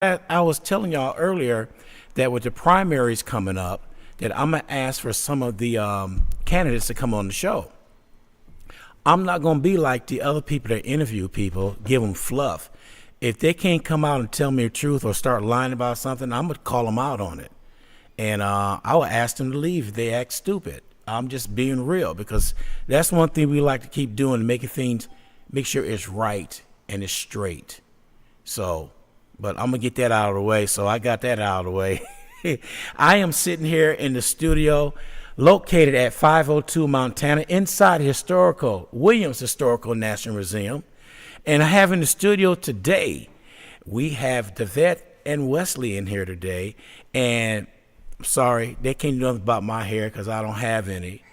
I was telling y'all earlier that with the primaries coming up, that I'm gonna ask for some of the candidates to come on the show. I'm not gonna be like the other people that interview people, give them fluff. If they can't come out and tell me the truth or start lying about something, I'm gonna call them out on it, and I will ask them to leave if they act stupid. I'm just being real because that's one thing we like to keep doing, making things, make sure it's right and it's straight. So, but I'm gonna get that out of the way. So I got that out of the way. I am sitting here in the studio located at 502 Montana inside Williams Historical National Museum. And I have in the studio today, we have Davette and Wesley in here today. And I'm sorry, they can't do nothing about my hair because I don't have any.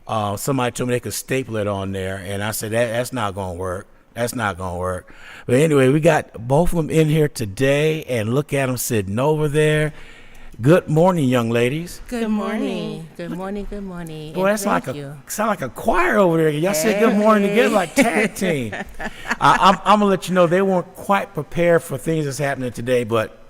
Somebody told me they could staple it on there. And I said, that's not going to work. That's not going to work. But anyway, we got both of them in here today. And look at them sitting over there. Good morning, young ladies. Good morning. Good morning. Good morning. Boy, that's sound like a choir over there. Y'all said good morning together like tag team. I'm gonna let you know they weren't quite prepared for things that's happening today, but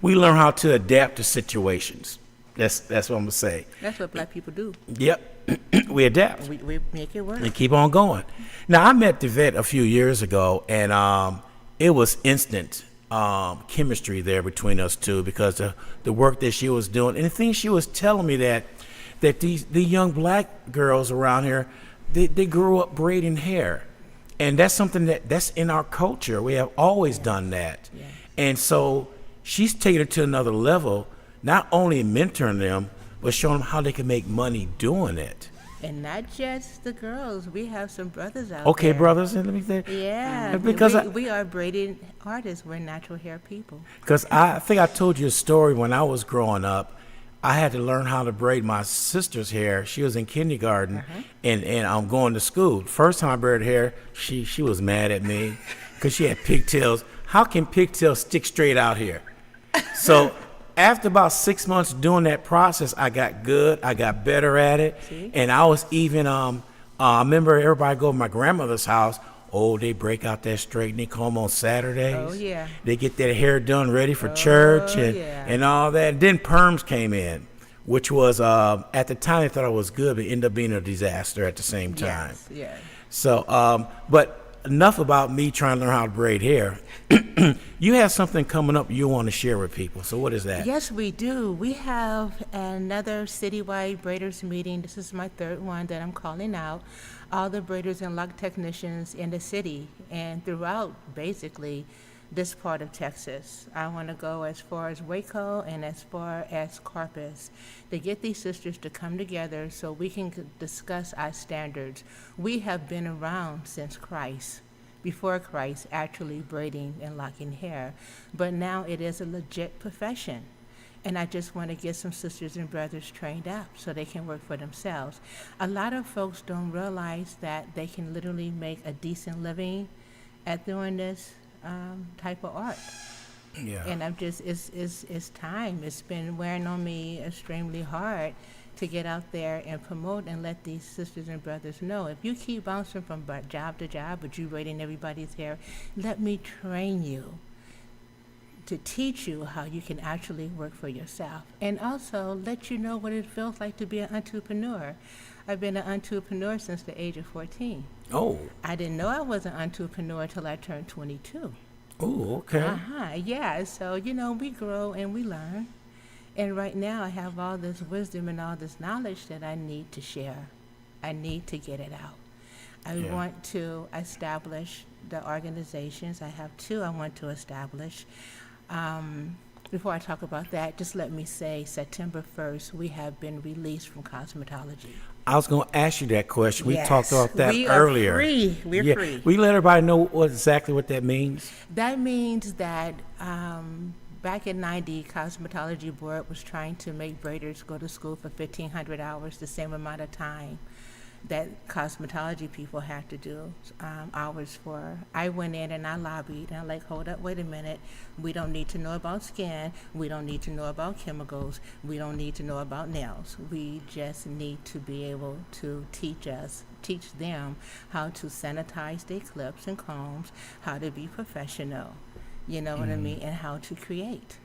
we learn how to adapt to situations. That's what I'm gonna say. That's what black people do. Yep, we adapt. We make it work. And keep on going. Now I met Davette a few years ago, and it was instant. Chemistry there between us two because the work that she was doing and the things she was telling me that the young black girls around here they grew up braiding hair, and that's something that's in our culture. We have always done that. Yeah. And so she's taken it to another level, not only mentoring them but showing them how they can make money doing it. And not just the girls. We have some brothers out okay, there. brothers, let me say. Yeah, because we are braiding artists. We're natural hair people. Because I think I told you a story when I was growing up. I had to learn how to braid my sister's hair. She was in kindergarten, and I'm going to school. First time I braided hair, she was mad at me because she had pigtails. How can pigtails stick straight out here? So after about 6 months doing that process, I got good. I got better at it. See? And I was even, I remember everybody go to my grandmother's house. Oh, they break out that straightening comb on Saturdays. Oh, yeah. They get their hair done ready for church and all that. And then perms came in, which was, at the time, I thought it was good, but it ended up being a disaster at the same time. Yes, yeah. So, but enough about me trying to learn how to braid hair. You have something coming up you want to share with people. So what is that? Yes, we do. We have another citywide braiders meeting. This is my third one that I'm calling out. All the braiders and lock technicians in the city and throughout, basically, this part of Texas. I want to go as far as Waco and as far as Corpus to get these sisters to come together so we can discuss our standards. We have been around since Christ. Before Christ, actually braiding and locking hair. But now it is a legit profession. And I just want to get some sisters and brothers trained up so they can work for themselves. A lot of folks don't realize that they can literally make a decent living at doing this type of art. Yeah. And I'm just, it's time. It's been wearing on me extremely hard to get out there and promote and let these sisters and brothers know. If you keep bouncing from job to job, but you braiding everybody's hair, let me train you to teach you how you can actually work for yourself. And also let you know what it feels like to be an entrepreneur. I've been an entrepreneur since the age of 14. Oh. I didn't know I was an entrepreneur until I turned 22. Oh, okay. Yeah, so, we grow and we learn. And right now I have all this wisdom and all this knowledge that I need to share. I need to get it out. I want to establish the organizations. I have two I want to establish. Before I talk about that, just let me say September 1st, we have been released from cosmetology. I was going to ask you that question. We Yes. talked about that We earlier. Are free. We're free. We let everybody know exactly what that means. That means that back in 90, Cosmetology Board was trying to make braiders go to school for 1,500 hours, the same amount of time that cosmetology people have to do hours for. I went in and I lobbied, and I'm like, hold up, wait a minute. We don't need to know about skin. We don't need to know about chemicals. We don't need to know about nails. We just need to be able to teach them how to sanitize their clips and combs, how to be professional. You know what I mean? And how to create.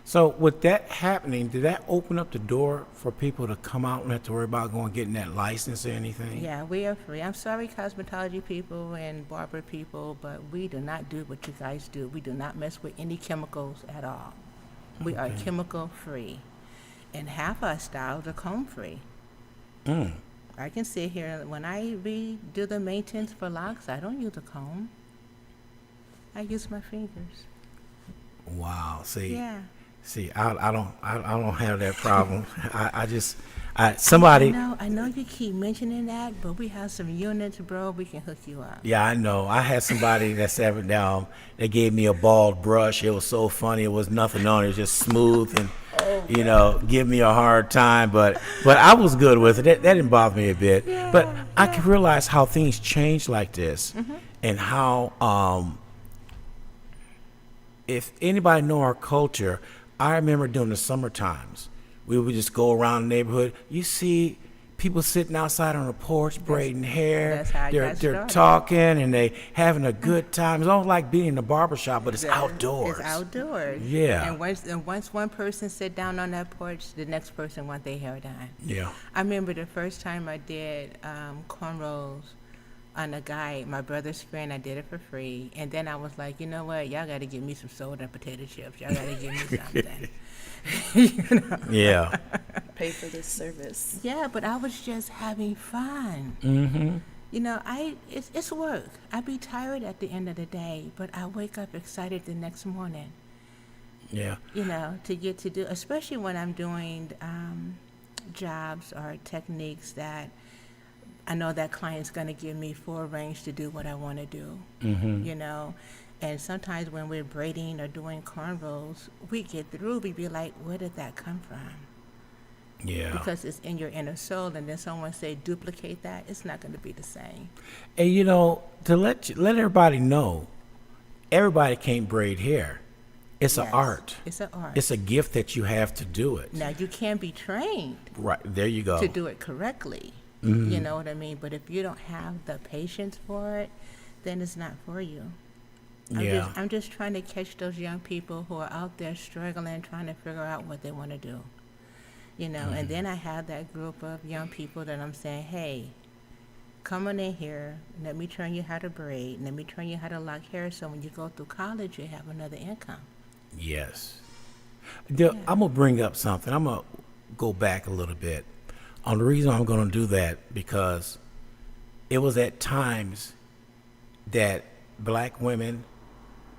So with that happening, did that open up the door for people to come out and have to worry about going getting that license or anything? Yeah, we are free. I'm sorry, cosmetology people and barber people, but we do not do what you guys do. We do not mess with any chemicals at all. We are chemical free. And half our styles are comb free. I can sit here, when I do the maintenance for locks, I don't use a comb. I use my fingers. Wow. See, Yeah. I don't have that problem. Somebody. I know you keep mentioning that, but we have some units, bro. We can hook you up. Yeah, I know. I had somebody that sat me down. They gave me a bald brush. It was so funny. It was nothing on it. It was just smooth and, give me a hard time. But I was good with it. That didn't bother me a bit. Yeah, but I can realize how things change like this, and how if anybody know our culture, I remember during the summer times, we would just go around the neighborhood. You see people sitting outside on the porch braiding hair. That's how I got they're started. talking and they having a good time. It's almost like being in the barbershop, but it's outdoors. It's outdoors. Yeah. And once one person sit down on that porch, the next person want their hair done. Yeah. I remember the first time I did cornrows on a guy, my brother's friend. I did it for free, and then I was like, you know what? Y'all got to give me some soda and potato chips. Y'all got to give me something. Yeah. Pay for this service. Yeah, but I was just having fun. It's work. I be tired at the end of the day, but I wake up excited the next morning. Yeah. To get to do, especially when I'm doing jobs or techniques that I know that client's going to give me full range to do what I want to do. And sometimes when we're braiding or doing cornrows, we get through, we be like, where did that come from? Yeah. Because it's in your inner soul, and then someone say duplicate that, it's not going to be the same. And to let everybody know, everybody can't braid hair. It's an Yes, art. It's an art. It's a gift that you have to do it. Now, you can be trained Right. There you go. to do it correctly. You know what I mean? But if you don't have the patience for it, then it's not for you. I'm just trying to catch those young people who are out there struggling, trying to figure out what they want to do. And then I have that group of young people that I'm saying, hey, come on in here, let me train you how to braid, let me train you how to lock hair, so when you go through college, you have another income. Yes. I'm going to bring up something. I'm going to go back a little bit. The reason I'm going to do that, because it was at times that black women,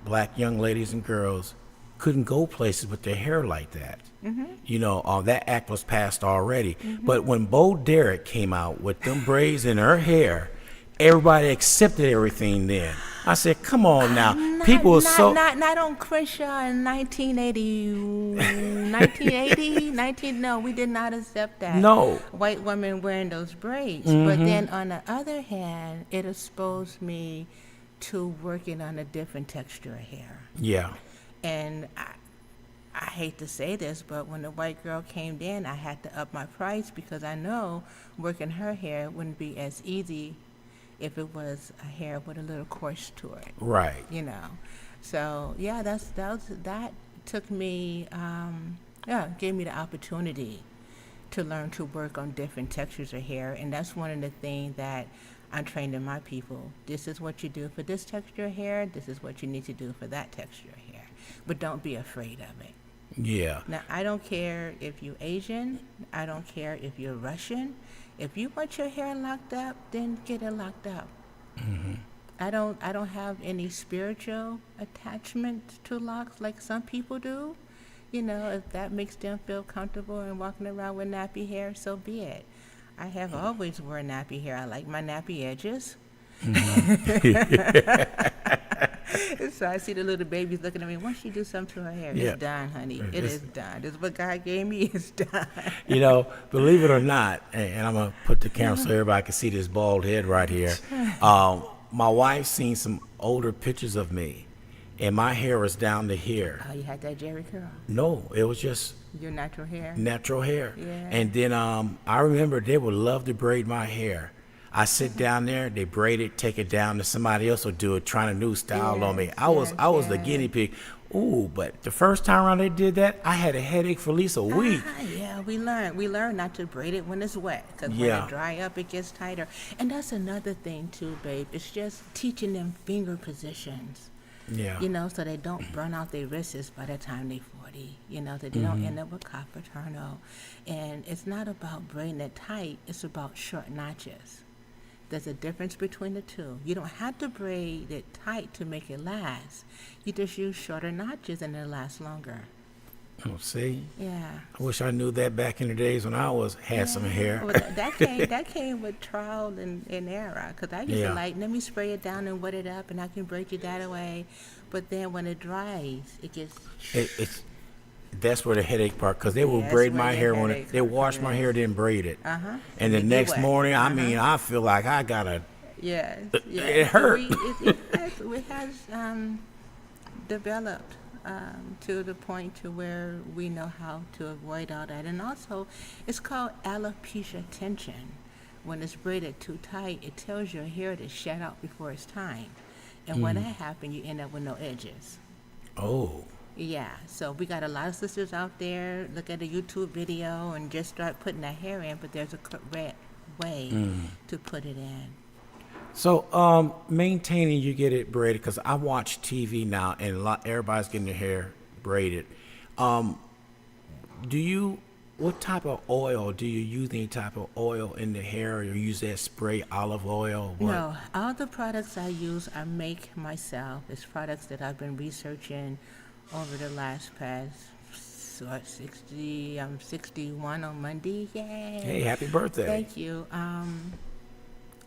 black young ladies and girls couldn't go places with their hair like that. That act was passed already. But when Bo Derek came out with them braids in her hair, everybody accepted everything then. I said, come on now. People were so... Not on Crenshaw in 1980, no, we did not accept that. No. White women wearing those braids. But then on the other hand, it exposed me to working on a different texture of hair. Yeah. And I hate to say this, but when the white girl came in, I had to up my price because I know working her hair wouldn't be as easy if it was a hair with a little coarse to it. Right. So that took me, gave me the opportunity to learn to work on different textures of hair, and that's one of the things that I'm training my people. This is what you do for this texture of hair. This is what you need to do for that texture of hair. But don't be afraid of it. Yeah. Now, I don't care if you're Asian. I don't care if you're Russian. If you want your hair locked up, then get it locked up. I don't have any spiritual attachment to locks like some people do. If that makes them feel comfortable and walking around with nappy hair, so be it. I have always worn nappy hair. I like my nappy edges. So I see the little babies looking at me. Once you do something to her hair, Yeah. it's done, honey. It is done. This is what God gave me. It's done. Believe it or not, and I'm going to put the camera so everybody can see this bald head right here. My wife's seen some older pictures of me, and my hair was down to here. Oh, you had that Jerry curl? No, it was just Your natural hair? natural hair. Yeah. And then I remember they would love to braid my hair. I sit down there, they braid it, take it down, and somebody else will do it, trying a new style on me. Yes, I was the yes. guinea pig. Ooh, but the first time around they did that, I had a headache for at least a week. Yeah, we learn not to braid it when it's wet, because when Yeah. it dry up, it gets tighter. And that's another thing too, babe. It's just teaching them finger positions. Yeah. So they don't burn out their wrists by the time they're 40, that they don't end up with carpal tunnel. And it's not about braiding it tight, it's about short notches. There's a difference between the two. You don't have to braid it tight to make it last. You just use shorter notches and it'll last longer. Oh, see? Yeah. I wish I knew that back in the days when I had some hair. Well, that came with trial and error. Because I used Yeah. to let me spray it down and wet it up, and I can braid it that way. But then when it dries, it gets. That's where the headache part, because they will That's braid where my the hair when headache they wash comes my in. hair, then braid it. Uh-huh. And the They get next wet. morning, I feel like I gotta. Yes. It hurt. It has developed to the point to where we know how to avoid all that. And also, it's called alopecia tension. When it's braided too tight, it tells your hair to shed out before it's time. And when that happens, you end up with no edges. Oh. Yeah, so we got a lot of sisters out there, look at a YouTube video and just start putting their hair in, but there's a correct way to put it in. So, maintaining you get it braided, because I watch TV now and everybody's getting their hair braided. What type of oil do you use? Any type of oil in the hair, or you use that spray olive oil? Or what? No, all the products I use, I make myself. It's products that I've been researching over the past 60, I'm 61 on Monday. Yay! Hey, happy birthday. Thank you.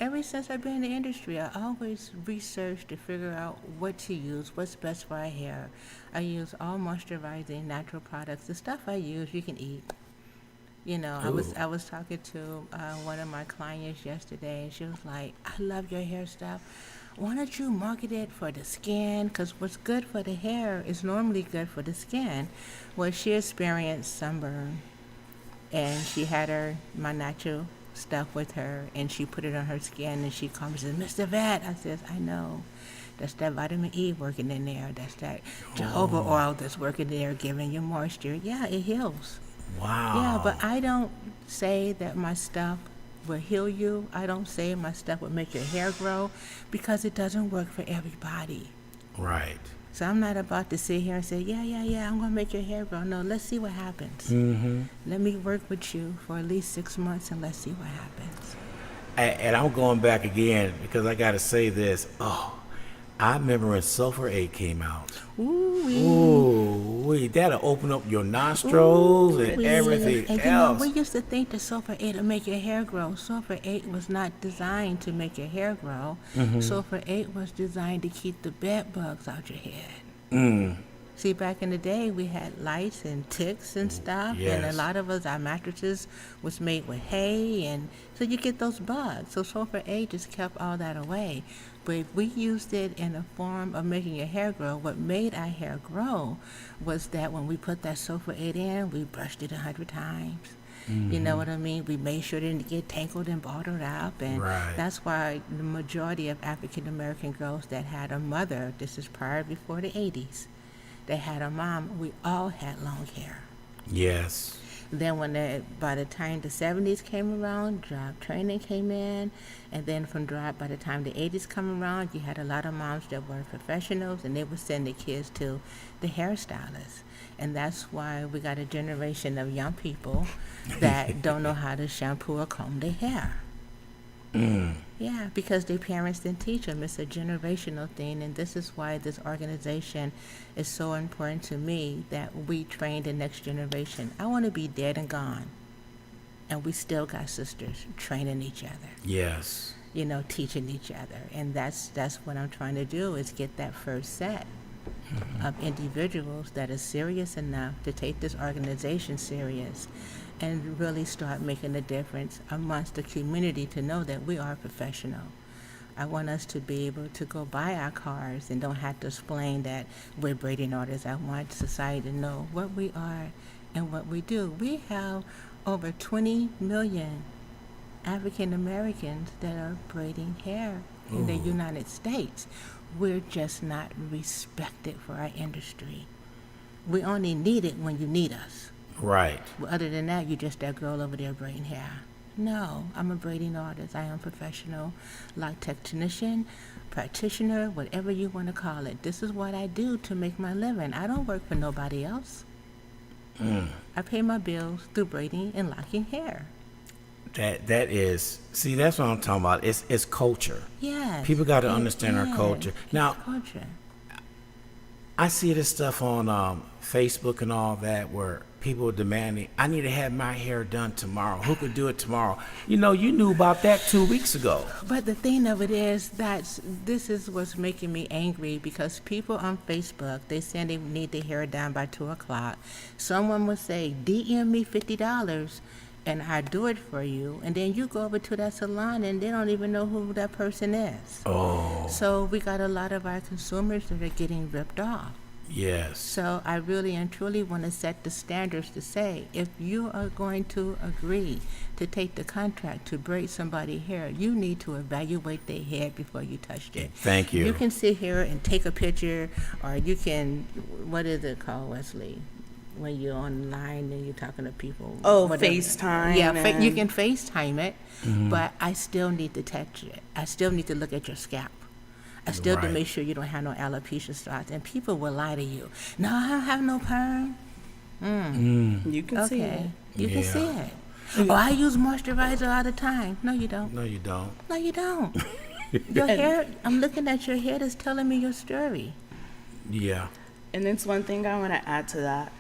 Ever since I've been in the industry, I always research to figure out what to use, what's best for our hair. I use all moisturizing natural products. The stuff I use, you can eat. I was talking to one of my clients yesterday, and she was like, "I love your hair stuff. Why don't you market it for the skin? Because what's good for the hair is normally good for the skin." Well, she experienced sunburn, and she had my natural stuff with her, and she put it on her skin, and she called me and said, "Miss Davette," I says, "I know. That's that vitamin E working in there. That's that jojoba oil that's working there, giving you moisture. Yeah, it heals." Wow. Yeah, but I don't say that my stuff will heal you. I don't say my stuff will make your hair grow, because it doesn't work for everybody. Right. So I'm not about to sit here and say, yeah, I'm going to make your hair grow. No, let's see what happens. Let me work with you for at least 6 months, and let's see what happens. And I'm going back again, because I got to say this. Oh, I remember when Sulfur 8 came out. Ooh, that'll open up your nostrils and everything And else. we used to think that sulfur 8 would make your hair grow. Sulfur 8 was not designed to make your hair grow. Sulfur 8 was designed to keep the bed bugs out your head. See, back in the day, we had lice and ticks and stuff, and a Yes. lot of us, our mattresses was made with hay, and so you get those bugs. So sulfur 8 just kept all that away. But if we used it in a form of making your hair grow, what made our hair grow was that when we put that sulfur 8 in, we brushed it 100 times. You know what I mean? We made sure it didn't get tangled and bottled up, and Right. that's why the majority of African American girls that had a mother, this is prior before the 80s, they had a mom, we all had long hair. Yes. Then by the time the 70s came around, job training came in, and then by the time the 80s come around, you had a lot of moms that were professionals, and they would send their kids to the hairstylist. And that's why we got a generation of young people that don't know how to shampoo or comb their hair. Yeah, because their parents didn't teach them. It's a generational thing, and this is why this organization is so important to me, that we train the next generation. I want to be dead and gone, and we still got sisters training each other, Yes. teaching each other. And that's what I'm trying to do, is get that first set of individuals that are serious enough to take this organization serious and really start making a difference amongst the community, to know that we are professional. I want us to be able to go buy our cars and don't have to explain that we're braiding artists. I want society to know what we are and what we do. We have over 20 million African Americans that are braiding hair in the United States. We're just not respected for our industry. We only need it when you need us. Right. Well, other than that, you're just that girl over there braiding hair. No, I'm a braiding artist. I am a professional lock technician, practitioner, whatever you want to call it. This is what I do to make my living. I don't work for nobody else. I pay my bills through braiding and locking hair. That is, see, that's what I'm talking about. It's culture. Yes. People got to it understand our is. culture. It's Now, culture. I see this stuff on Facebook and all that where people are demanding, I need to have my hair done tomorrow. Who could do it tomorrow? You knew about that 2 weeks ago. But the thing of it is this is what's making me angry, because people on Facebook, they say they need their hair done by 2 o'clock. Someone will say, DM me $50 and I do it for you. And then you go over to that salon and they don't even know who that person is. Oh, So we got a lot of our consumers that are getting ripped off. yes. So I really and truly want to set the standards to say, if you are going to agree to take the contract to braid somebody's hair, you need to evaluate their hair before you touched it. Thank you. You can sit here and take a picture, or you can, what is it called, Wesley? When you're online and you're talking to people. Oh, whatever. FaceTime. Yeah, you and- can FaceTime it, but I still need to touch it. I still need to look at your scalp. I still to Right. make sure you don't have no alopecia spots. And people will lie to you. No, I don't have no perm. You can see Okay, it. you can Yeah. see it. Oh, I use moisturizer all the time. No, you don't. No, you don't. No, you don't. Your hair, I'm looking at your hair that's telling me your story. Yeah. And it's one thing I want to add to that.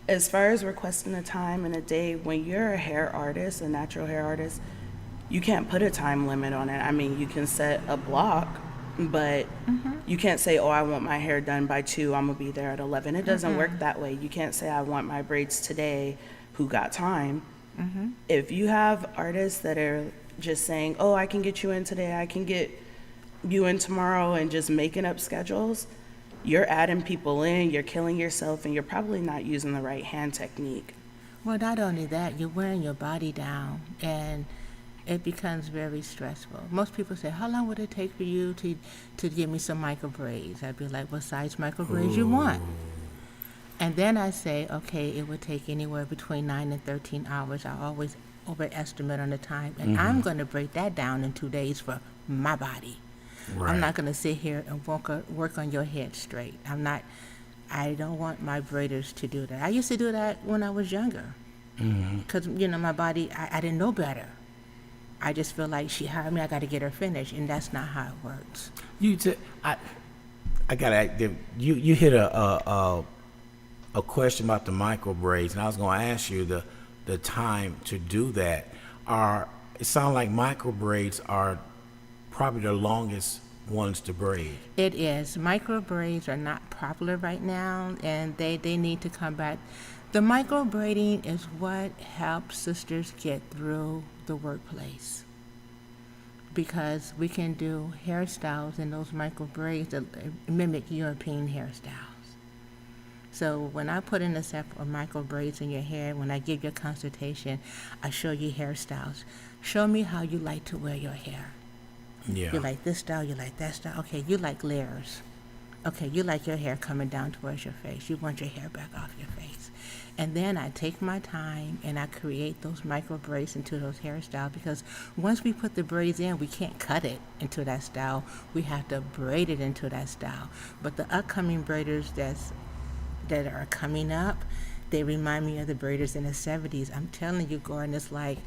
As far as requesting a time and a day, when you're a hair artist, a natural hair artist, you can't put a time limit on it. I mean, you can set a block, but you can't say, oh, I want my hair done by 2, I'm going to be there at 11. It doesn't work that way. You can't say, I want my braids today, who got time. If you have artists that are just saying, oh, I can get you in today, I can get you in tomorrow, and just making up schedules, you're adding people in, you're killing yourself, and you're probably not using the right hand technique. Well, not only that, you're wearing your body down, and it becomes very stressful. Most people say, how long would it take for you to give me some micro braids? I'd be like, what size micro braids you want? And then I say, okay, it would take anywhere between 9 and 13 hours. I always overestimate on the time, and I'm going to break that down in 2 days for my body. Right. I'm not going to sit here and work on your head straight. I don't want my braiders to do that. I used to do that when I was younger. Because, my body, I didn't know better. I just feel like she hired me, I got to get her finished, and that's not how it works. I gotta. You hit a question about the micro braids, and I was going to ask you the time to do that. It sounds like micro braids are probably the longest ones to braid. It is. Micro braids are not popular right now, and they need to come back. The micro braiding is what helps sisters get through the workplace, because we can do hairstyles in those micro braids that mimic European hairstyles. So when I put in a set of micro braids in your hair, when I give you a consultation, I show you hairstyles. Show me how you like to wear your hair. Yeah. You like this style, you like that style. Okay, you like layers. Okay, you like your hair coming down towards your face. You want your hair back off your face. And then I take my time and I create those micro braids into those hairstyles, because once we put the braids in, we can't cut it into that style. We have to braid it into that style. But the upcoming braiders that are coming up, they remind me of the braiders in the 70s. I'm telling you, Gordon, it's like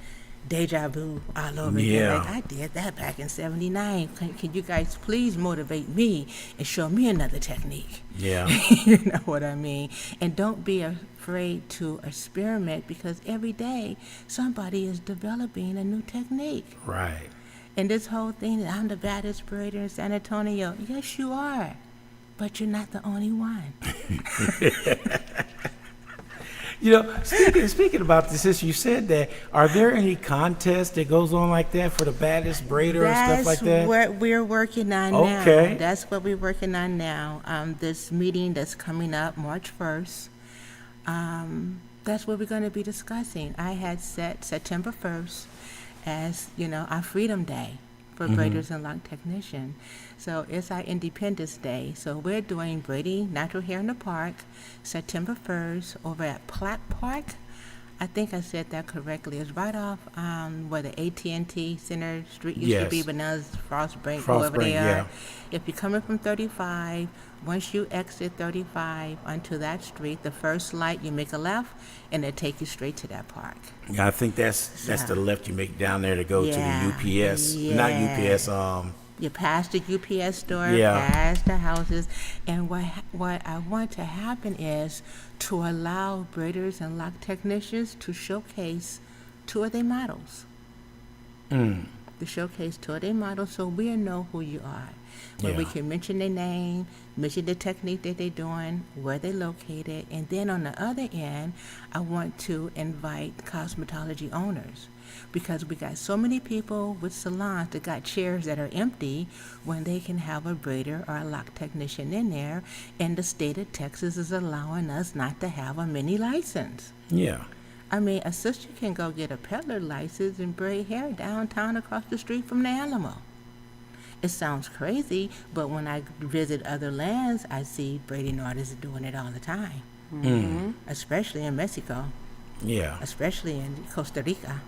deja vu all over again. Yeah. Like, I did that back in 79. Can you guys please motivate me and show me another technique? Yeah. You know what I mean? And don't be afraid to experiment, because every day somebody is developing a new technique. Right. And this whole thing that I'm the baddest braider in San Antonio, yes, you are. But you're not the only one. Speaking about this, since you said that, are there any contests that goes on like that for the baddest braider and stuff like that? That's what we're working on Okay. now. That's what we're working on now. This meeting that's coming up March 1st, that's what we're going to be discussing. I had set September 1st, as, our Freedom Day for braiders and lock technician. So it's our Independence Day. So we're doing braiding natural hair in the park September 1st over at Platt Park. I think I said that correctly. It's right off where the AT&T Center Street used to be, Yes. but now it's Frostbrink, Frostbrink, whoever they are. yeah. If you're coming from 35, once you exit 35 onto that street, the first light, you make a left, and it'll take you straight to that park. Yeah, I think that's the left you make down there to go Yeah, to the UPS. Not yeah. UPS. You pass the UPS store, Yeah. pass the houses, and what I want to happen is to allow braiders and lock technicians to showcase two of their models. To showcase two of their models so we'll know who you are. Where we Yeah. can mention their name, mention the technique that they're doing, where they're located, and then on the other end, I want to invite cosmetology owners. Because we got so many people with salons that got chairs that are empty when they can have a braider or a lock technician in there, and the state of Texas is allowing us not to have a mini license. Yeah. I mean, a sister can go get a peddler license and braid hair downtown across the street from the Alamo. It sounds crazy, but when I visit other lands, I see braiding artists doing it all the time. Especially in Mexico, Yeah. especially in Costa Rica,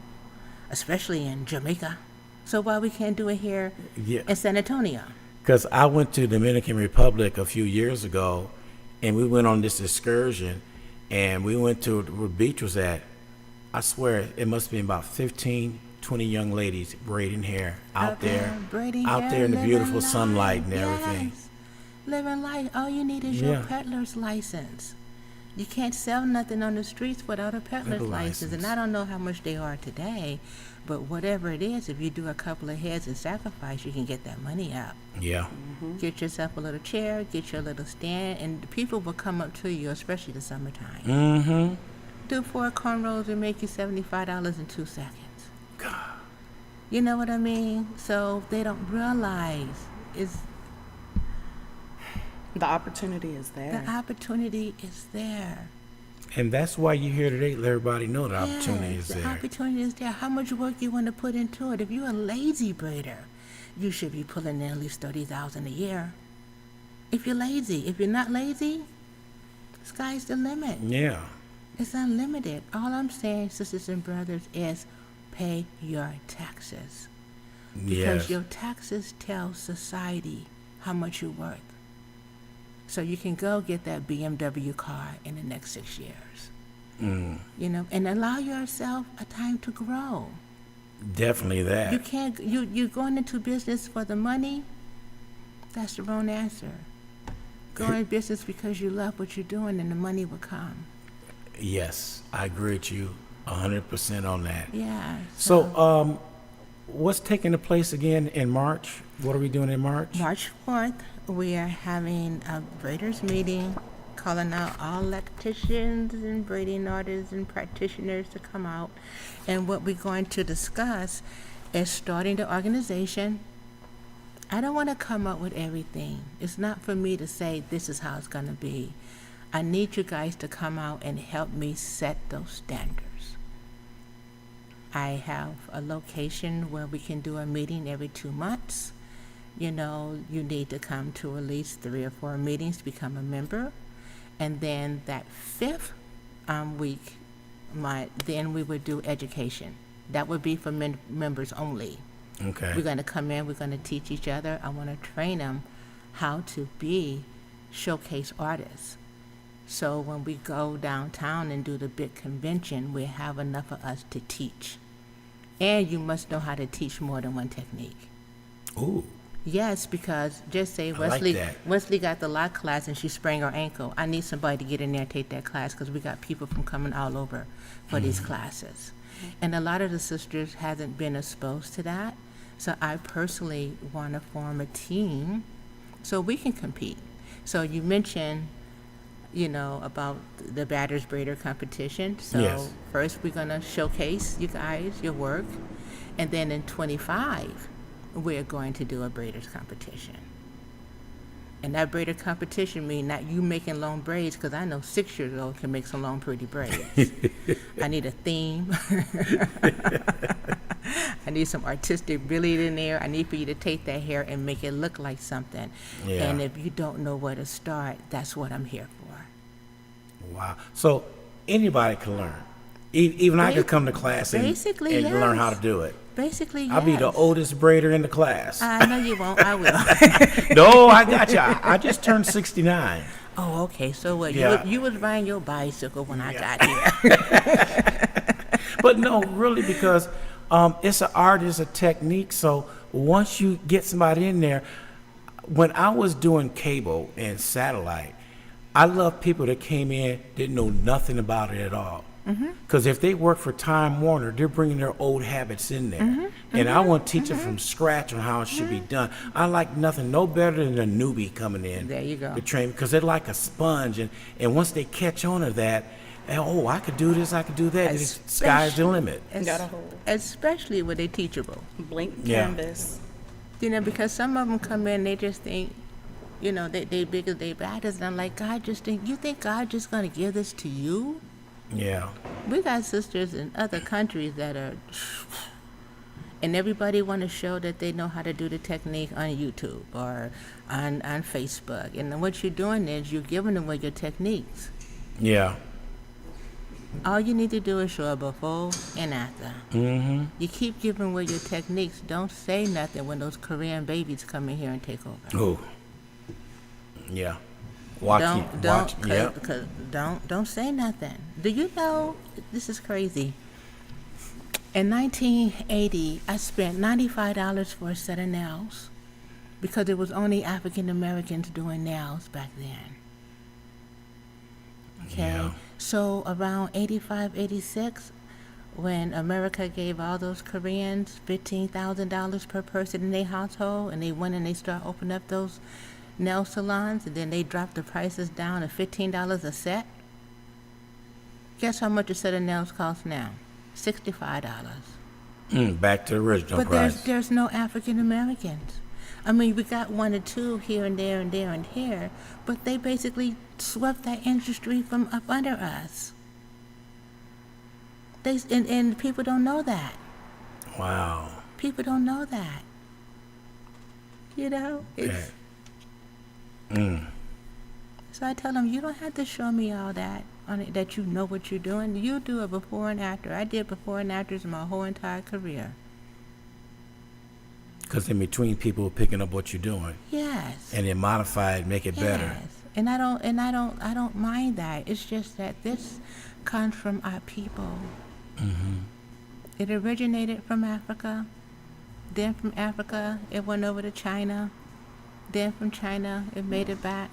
especially in Jamaica. So why we can't do it here Yeah. in San Antonio? Because I went to Dominican Republic a few years ago, and we went on this excursion, and we went to where the beach was at. I swear it must have been about 15, 20 young ladies braiding hair out there, braiding out hair, there in the living beautiful life. sunlight and everything. Yes. Living life. All you need is your Yeah. peddler's license. You can't sell nothing on the streets without a peddler's Peddler license. And license. I don't know how much they are today, but whatever it is, if you do a couple of heads and sacrifice, you can get that money up. Yeah. Get yourself a little chair, get your little stand, and the people will come up to you, especially the summertime. Mm-hmm. Do 4 cornrows and make you $75 in 2 seconds. God. You know what I mean? So they don't realize is The opportunity is there. the opportunity is there. And that's why you're here today. Let everybody know the opportunity Yes, is the there. opportunity is there. How much work you want to put into it? If you're a lazy braider, you should be pulling in at least $30,000 a year. If you're lazy, if you're not lazy, sky's the limit. Yeah. It's unlimited. All I'm saying, sisters and brothers, is pay your taxes. Because Yes. your taxes tell society how much you're worth. So you can go get that BMW car in the next 6 years. And allow yourself a time to grow. Definitely You that. can't, you're going into business for the money. That's the wrong answer. Go in business because you love what you're doing and the money will come. Yes. I agree with you 100% on that. Yeah. So, what's taking place again in March? What are we doing in March? March 4th, we are having a braiders meeting, calling out all electricians and braiding artists and practitioners to come out. And what we're going to discuss is starting the organization. I don't want to come up with everything. It's not for me to say this is how it's going to be. I need you guys to come out and help me set those standards. I have a location where we can do a meeting every 2 months. You need to come to at least 3 or 4 meetings to become a member. And then that 5th week, then we would do education. That would be for members only. Okay. We're going to come in, we're going to teach each other. I want to train them how to be showcase artists. So when we go downtown and do the big convention, we have enough of us to teach. And you must know how to teach more than one technique. Ooh. Yes, because just say like Wesley that. Wesley got the lock class and she sprained her ankle. I need somebody to get in there and take that class because we got people from coming all over for these classes. And a lot of the sisters hasn't been exposed to that. So I personally want to form a team so we can compete. So you mentioned, about the Batters Braider competition. So Yes. first we're going to showcase you guys, your work. And then in 25, we're going to do a braiders competition. And that braider competition means not you making long braids, because I know 6-year-olds can make some long, pretty braids. I need a theme. I need some artistic ability in there. I need for you to take that hair and make it look like something. Yeah. And if you don't know where to start, that's what I'm here for. Wow. So anybody can learn. Even I could come to class and Basically, learn how to yes. do it. Basically, I'll be the yes. oldest braider in the class. I know you won't. I will. No, I got you. I just turned 69. Oh, okay. So what? Yeah. You was riding your bicycle when I got here. But no, really, because it's an art, it's a technique. So once you get somebody in there, when I was doing cable and satellite, I love people that came in, didn't know nothing about it at all. Because if they work for Time Warner, they're bringing their old habits in there. And I want to teach them from scratch on how it should be done. I like nothing no better than a newbie coming in. There you go. To train, because they're like a sponge. And once they catch on to that, oh, I could do this, I could do that. The sky's the limit. Got a hold. Especially when they're teachable. Blank Yeah. canvas. Because some of them come in, they just think, they big as they bad as. And I'm like, you think God just going to give this to you? Yeah. We got sisters in other countries that are, and everybody want to show that they know how to do the technique on YouTube or on Facebook. And then what you're doing is you're giving away your techniques. Yeah. All you need to do is show a before and after. Mm-hmm. You keep giving away your techniques. Don't say nothing when those Korean babies come in here and take over. Oh. Yeah. Don't say nothing. Do you know, this is crazy. In 1980, I spent $95 for a set of nails because it was only African Americans doing nails back then. Okay, Yeah. so around 85, 86, when America gave all those Koreans $15,000 per person in their household, and they went and they started opening up those nail salons, and then they dropped the prices down to $15 a set. Guess how much a set of nails costs now? $65. Back to the original But price. there's no African Americans. I mean, we got one or two here and there and there and here, but they basically swept that industry from up under us. And people don't know that. Wow. People don't know that. It's. So I tell them, you don't have to show me all that that you know what you're doing. You do a before and after. I did before and afters my whole entire career. Because in between, people are picking up what you're doing, Yes. and then modify it, make it better. Yes. And I don't mind that. It's just that this comes from our people. It originated from Africa. Then from Africa, it went over to China. Then from China, it made it back.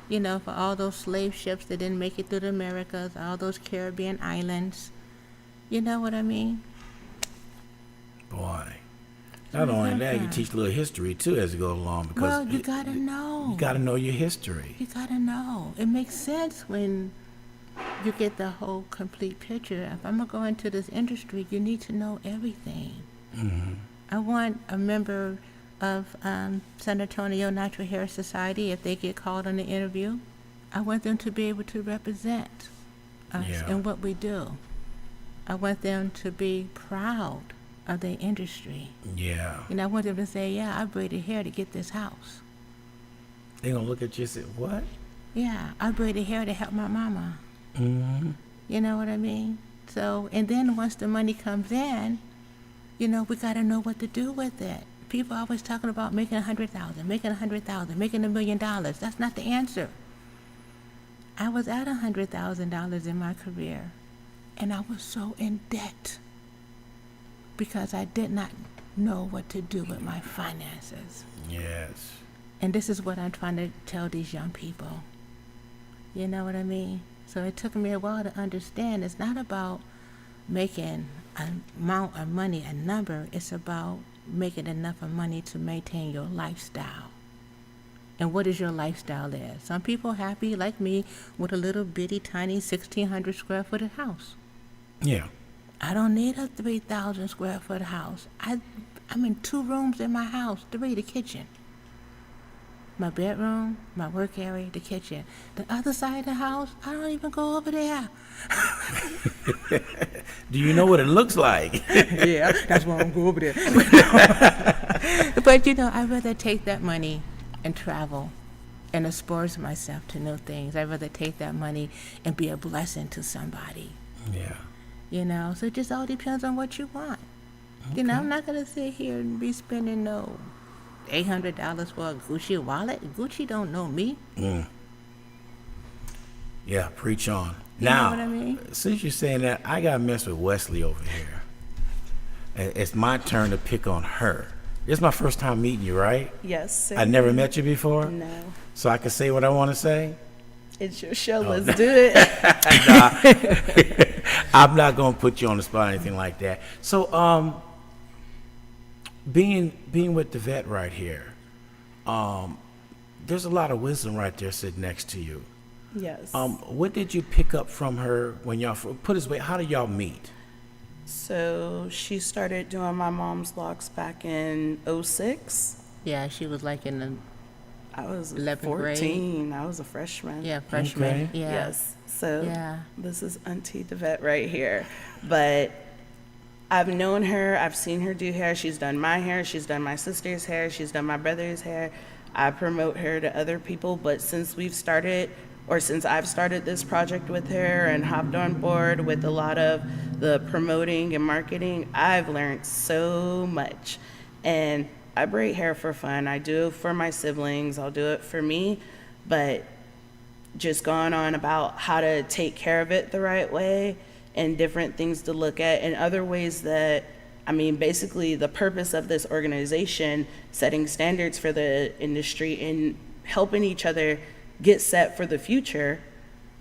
For all those slave ships that didn't make it through the Americas, all those Caribbean islands. You know what I mean? Boy. Not only that, you teach a little history too as you go along, because Well, you gotta know. you got to know your history. You gotta know. It makes sense when you get the whole complete picture. If I'm gonna go into this industry, you need to know everything. I want a member of San Antonio Natural Hair Society, if they get called on the interview, I want them to be able to represent us Yeah. in what we do. I want them to be proud of their industry. Yeah. And I want them to say, yeah, I braided hair to get this house. They're going to look at you and say, what? Yeah, I braided hair to help my mama. Mm-hmm. You know what I mean? So, and then once the money comes in, we got to know what to do with it. People are always talking about making $100,000, making $100,000, making $1 million. That's not the answer. I was at $100,000 in my career, and I was so in debt because I did not know what to do with my finances. Yes. And this is what I'm trying to tell these young people. You know what I mean? So it took me a while to understand it's not about making an amount of money, a number. It's about making enough of money to maintain your lifestyle. And what is your lifestyle is? Some people happy, like me, with a little bitty, tiny 1,600 square foot house. Yeah. I don't need a 3,000 square foot house. I'm in 2 rooms in my house, 3 the kitchen. my bedroom, my work area, the kitchen. The other side of the house, I don't even go over there. Do you know what it looks like? Yeah, that's why I don't go over there. But I'd rather take that money and travel and expose myself to new things. I'd rather take that money and be a blessing to somebody. Yeah. So it just all depends on what you want. I'm not going to sit here and be spending no $800 for a Gucci wallet. Gucci don't know me. Yeah, preach on. You Now, know what I mean? since you're saying that, I got to mess with Wesley over here. It's my turn to pick on her. This is my first time meeting you, right? Yes, sir. I never met you before? No. So I can say what I want to say? It's your show. Let's do it. I'm not going to put you on the spot or anything like that. So, being with Davette right here, there's a lot of wisdom right there sitting next to you. Yes. What did you pick up from her when y'all, put it this way, how did y'all meet? So she started doing my mom's locks back in 06. Yeah, she was like in the I was 11th 14. I was a freshman. freshman. Okay. Yeah. Yes. So Yeah. this is Auntie Davette right here. But I've known her. I've seen her do hair. She's done my hair. She's done my sister's hair. She's done my brother's hair. I promote her to other people. But since I've started this project with her and hopped on board with a lot of the promoting and marketing, I've learned so much. And I braid hair for fun. I do it for my siblings. I'll do it for me. But just going on about how to take care of it the right way and different things to look at and other ways that, basically the purpose of this organization, setting standards for the industry and helping each other get set for the future.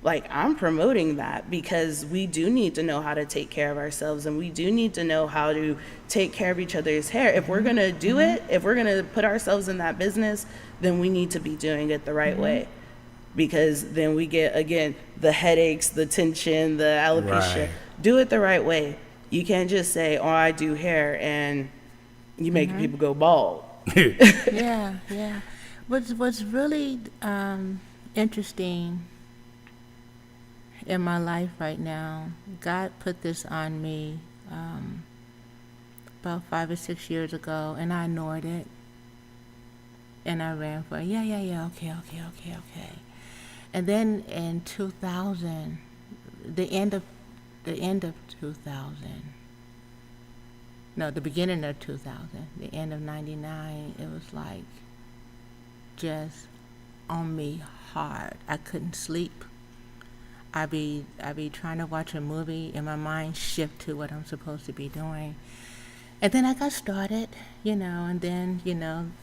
Like, I'm promoting that because we do need to know how to take care of ourselves and we do need to know how to take care of each other's hair. If we're going to do it, if we're going to put ourselves in that business, then we need to be doing it the right way. Because then we get, again, the headaches, the tension, the alopecia. Right. Do it the right way. You can't just say, oh, I do hair, and you make people go bald. Yeah. What's really interesting in my life right now, God put this on me about 5 or 6 years ago, and I ignored it. And I ran for it. Okay. And then in 2000, the beginning of 2000, the end of 99, it was like just on me hard. I couldn't sleep. I'd be trying to watch a movie and my mind shift to what I'm supposed to be doing. And then I got started, and then,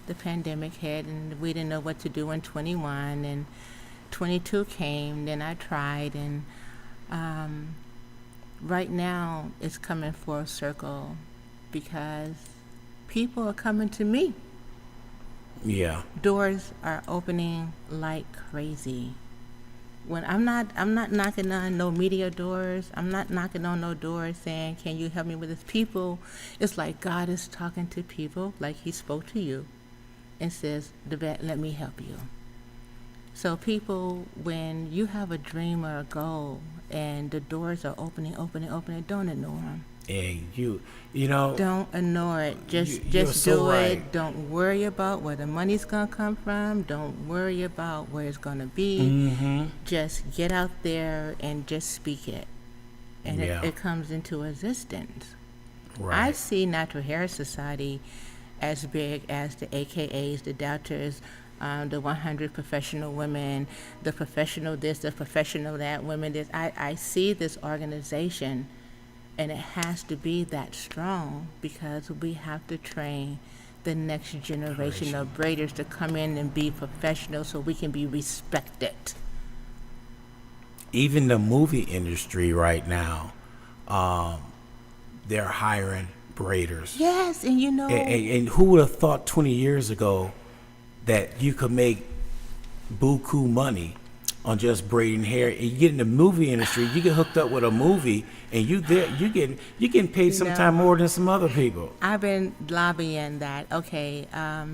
the pandemic hit and we didn't know what to do in 21 and 22 came, then I tried, and right now it's coming full circle because people are coming to me. Yeah. Doors are opening like crazy. When I'm not knocking on no media doors. I'm not knocking on no doors saying, can you help me with this? People, it's like God is talking to people like he spoke to you and says, Davette, let me help you. So people, when you have a dream or a goal and the doors are opening, don't ignore them. And you know. Don't ignore it. Just so do right. it. Don't worry about where the money's going to come from. Don't worry about where it's going to be. Just get out there and just speak it. And it comes into existence. Right. I see Natural Hair Society as big as the AKAs, the doctors, the 100 professional women, the professional this, the professional that, women this. I see this organization, and it has to be that strong because we have to train the next generation of braiders to come in and be professional so we can be respected. Even the movie industry right now, they're hiring braiders. Yes, and And who would have thought 20 years ago that you could make buku money on just braiding hair. And you get in the movie industry, you get hooked up with a movie, and you getting paid sometime more than some other people. I've been lobbying that. Okay,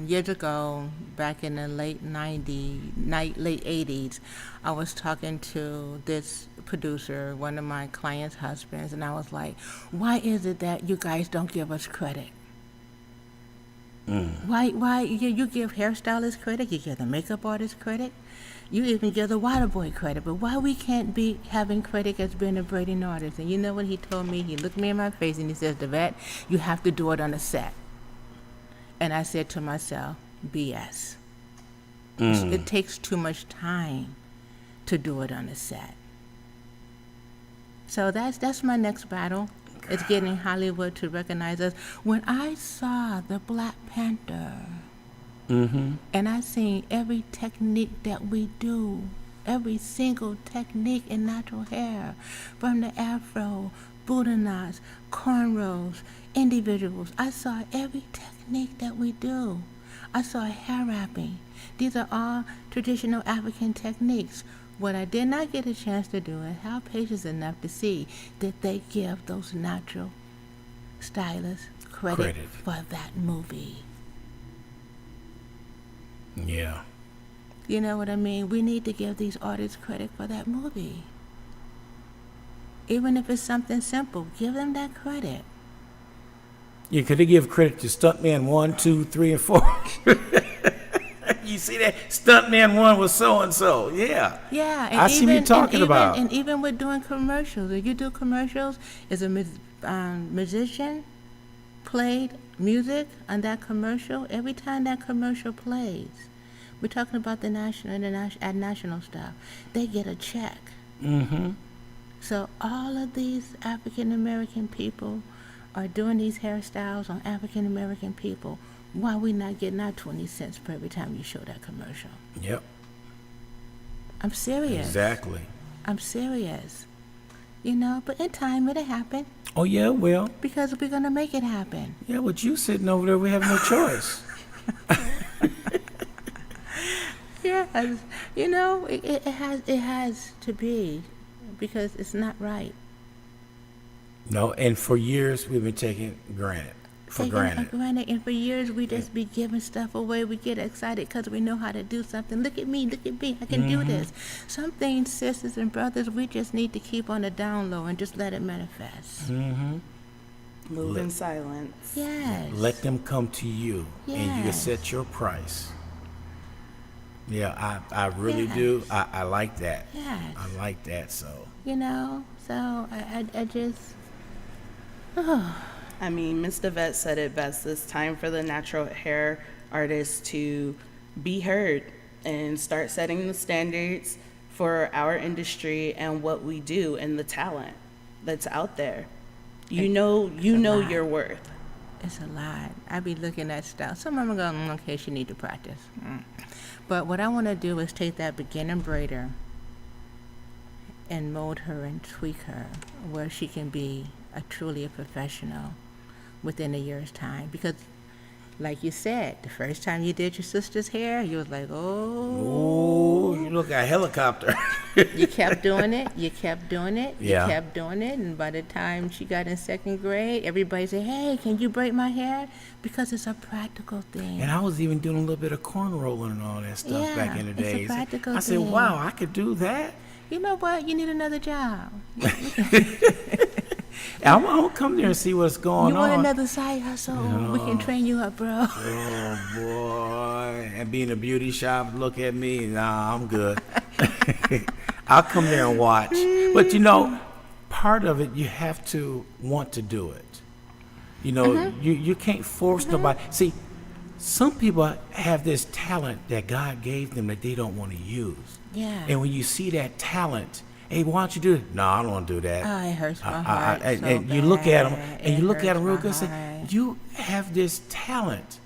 years ago, back in the late 80s, I was talking to this producer, one of my clients' husbands, and I was like, why is it that you guys don't give us credit? Why you give hairstylists credit, you give the makeup artist credit, you even give the water boy credit, but why we can't be having credit as being a braiding artist? And you know what he told me? He looked me in my face and he says, Davette, you have to do it on a set. And I said to myself, BS. It takes too much time to do it on a set. So that's my next battle. It's getting Hollywood to recognize us. When I saw the Black Panther, and I seen every technique that we do, every single technique in natural hair, from the afro, Buddha knots, cornrows, individuals. I saw every technique that we do. I saw hair wrapping. These are all traditional African techniques. What I did not get a chance to do is have patience enough to see that they give those natural stylists credit for that movie. Yeah. You know what I mean? We need to give these artists credit for that movie. Even if it's something simple, give them that credit. Yeah, could they give credit to Stuntman 1, 2, 3, and 4? You see that? Stuntman 1 was so-and-so. Yeah. Yeah. And I see what you're talking about. And even with doing commercials, if you do commercials, is a musician played music on that commercial, every time that commercial plays, we're talking about the national stuff, they get a check. So all of these African American people are doing these hairstyles on African American people. Why we not getting our 20 cents for every time you show that commercial? Yep. I'm serious. Exactly. I'm serious. You know, but in time it'll happen. Oh, yeah, well. Because we're going to make it happen. Yeah, with you sitting over there, we have no choice. Yes. You know, it has to be, because it's not right. No, and for years we've been taking granted. And for years we just be giving stuff away. We get excited because we know how to do something. Look at me, I can do this. Some things, sisters and brothers, we just need to keep on the down low and just let it manifest. Move in silence. Yes. Let them come to you, and you can Yes. set your price. Yeah, I really do. I like that. Yes. I like that, so. You know, so I just, I mean, Ms. Davette said it best. It's time for the natural hair artists to be heard and start setting the standards for our industry and what we do and the talent that's out there. You know your worth. it's a lot. I be looking at stuff. Some of them go, okay, she need to practice. But what I want to do is take that beginner braider and mold her and tweak her where she can be truly a professional within a year's time. Because, like you said, the first time you did your sister's hair, you was like, Oh, you look like a helicopter. You kept doing it, you kept doing it, Yeah. you kept doing it, and by the time she got in second grade, everybody said, hey, can you braid my hair? Because it's a practical thing. And I was even doing a little bit of corn rolling and all that stuff back in the it's a days. practical I said, thing. wow, I could do that. You know what? You need another job. I'm going to come there and see what's going You on. want another side hustle? We can train you up, bro. Oh, boy. And be in a beauty shop, look at me. Nah, I'm good. I'll come there and watch. But, you know, part of it, you have to want to do it. You know, you can't force nobody. See, some people have this talent that God gave them that they don't want to use. Yeah. And when you see that talent, hey, why don't you do it? No, I don't want to do that. Oh, it hurts my heart. And so you look at them, bad. and you look at them real hurts good my and say, heart. you have this talent.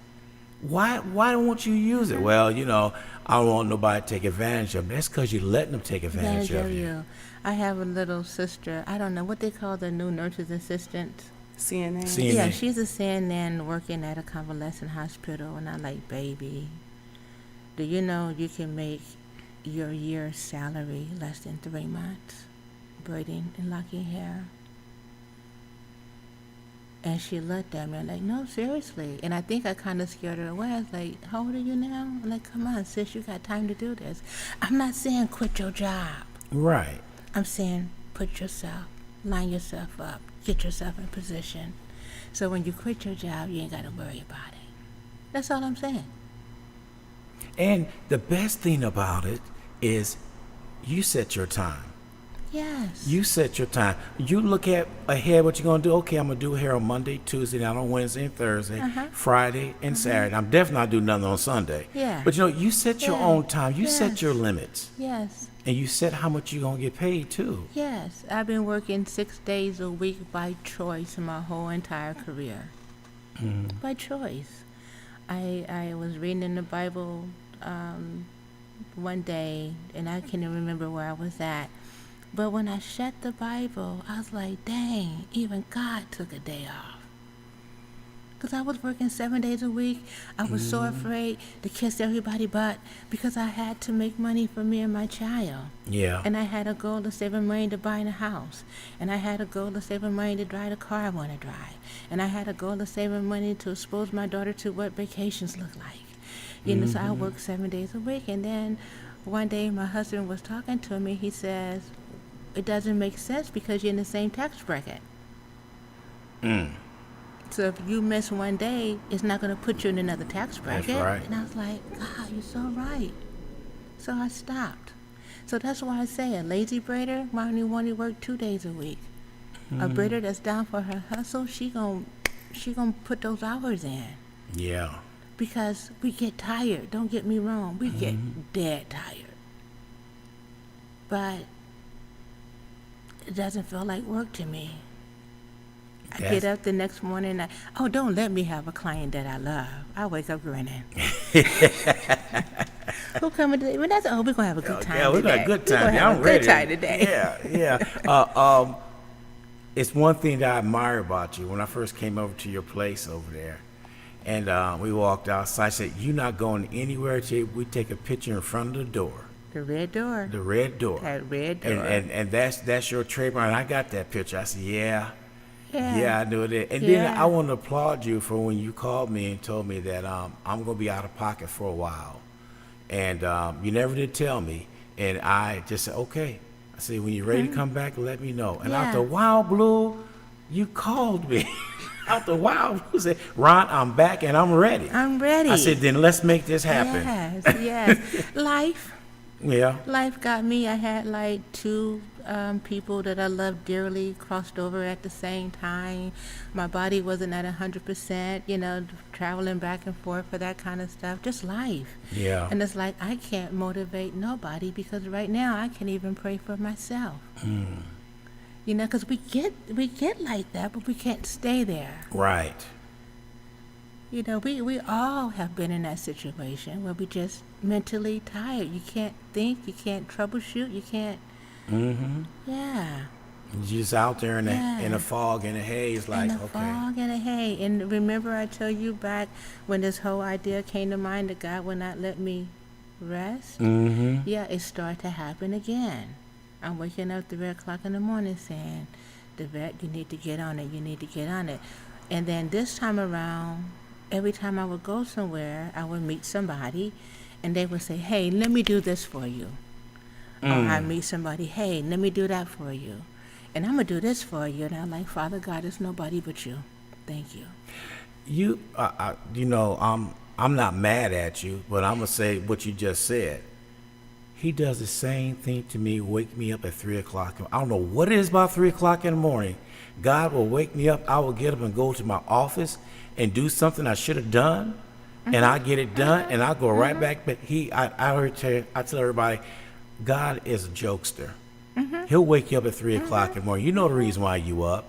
Why don't you use it? Well, you know, I don't want nobody to take advantage of me. That's because you're letting them take advantage of you. I have a little sister. I don't know what they call the new nurses assistant. CNA. CNN. Yeah, she's a CNN working at a convalescent hospital, and I'm like, baby, do you know you can make your year's salary less than 3 months braiding and locking hair? And she looked at me like, no, seriously. And I think I kind of scared her away. I was like, how old are you now? I'm like, come on, sis, you got time to do this. I'm not saying quit your job. Right. I'm saying line yourself up, get yourself in position. So when you quit your job, you ain't got to worry about it. That's all I'm saying. And the best thing about it is you set your time. Yes. You set your time. You look at ahead what you're going to do. Okay, I'm going to do hair on Monday, Tuesday, not on Wednesday and Thursday, Friday and Saturday. I'm definitely not doing nothing on Sunday. Yeah. But, you set your own time. You set your limits. Yes. And you set how much you're going to get paid, too. Yes. I've been working 6 days a week by choice my whole entire career. By choice. I was reading in the Bible one day, and I can't even remember where I was at. But when I shut the Bible, I was like, dang, even God took a day off. Because I was working 7 days a week. I was so afraid to kiss everybody but because I had to make money for me and my child. Yeah. And I had a goal of saving money to buy a house. And I had a goal of saving money to drive the car I want to drive. And I had a goal of saving money to expose my daughter to what vacations look like. So I worked 7 days a week. And then one day my husband was talking to me. He says, it doesn't make sense because you're in the same tax bracket. So if you miss one day, it's not going to put you in another tax bracket. That's right. And I was like, God, you're so right. So I stopped. So that's why I say a lazy braider might only work 2 days a week. A braider that's down for her hustle, she gonna put those hours in. Yeah. Because we get tired. Don't get me wrong. We get dead tired. But it doesn't feel like work to me. I get up the next morning. Don't let me have a client that I love. I wake up grinning. Who coming today? Well, we're gonna have a good time. Yeah, we're gonna have a good time. We're gonna have I'm a ready. good time today. Yeah. It's one thing that I admire about you. When I first came over to your place over there, and we walked outside, I said, "You're not going anywhere till we take a picture in front of the door." The red door. The red door. That red door. And that's your trademark. And I got that picture. I said, yeah, I knew it. And then Yeah. I want to applaud you for when you called me and told me that I'm going to be out of pocket for a while. And you never did tell me. And I just said, okay. I said, when you're ready to come back, let me know. And out the wild blue, you called me. Out the wild blue, said, Ron, I'm back and I'm ready. I'm ready. I said, then let's make this happen. Yes. Life. Yeah. Life got me. I had like 2 people that I loved dearly crossed over at the same time. My body wasn't at 100%, traveling back and forth for that kind of stuff. Just life. Yeah. And it's like I can't motivate nobody because right now I can't even pray for myself. Because we get like that, but we can't stay there. Right. We all have been in that situation where we just mentally tired. You can't think, you can't troubleshoot, you can't. Yeah. You're just out there in a fog and a haze, like, in a okay. fog and a hay. And remember I tell you back when this whole idea came to mind that God would not let me rest? Yeah, it started to happen again. I'm waking up 3 o'clock in the morning saying, Davette, you need to get on it. And then this time around, every time I would go somewhere, I would meet somebody, and they would say, hey, let me do this for you. Or I meet somebody, hey, let me do that for you. And I'm going to do this for you. And I'm like, Father God, it's nobody but you. Thank you. I'm not mad at you, but I'm going to say what you just said. He does the same thing to me, wake me up at 3 o'clock. I don't know what it is about 3 o'clock in the morning. God will wake me up. I will get up and go to my office and do something I should have done, and I get it done, and I go right back. But I tell everybody, God is a jokester. He'll wake you up at 3 o'clock in the morning. You know the reason why you up.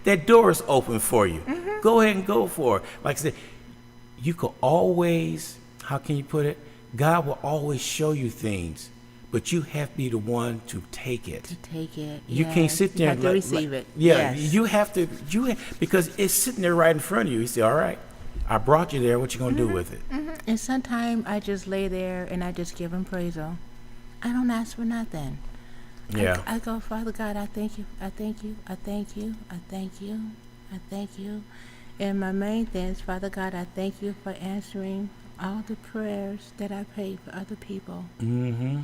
That door is open for you. Go ahead and go for it. Like I said, you could always, how can you put it? God will always show you things, but you have to be the one to take it. You can't sit there and receive it. Yeah, Yes. you have to, because it's sitting there right in front of you. You say, all right, I brought you there. What you gonna do with it? And sometimes I just lay there and I just give him praise. I don't ask for nothing. Yeah. I go, Father God, I thank you, I thank you, I thank you, I thank you, I thank you. And my main thing is, Father God, I thank you for answering all the prayers that I prayed for other people. Mm-hmm.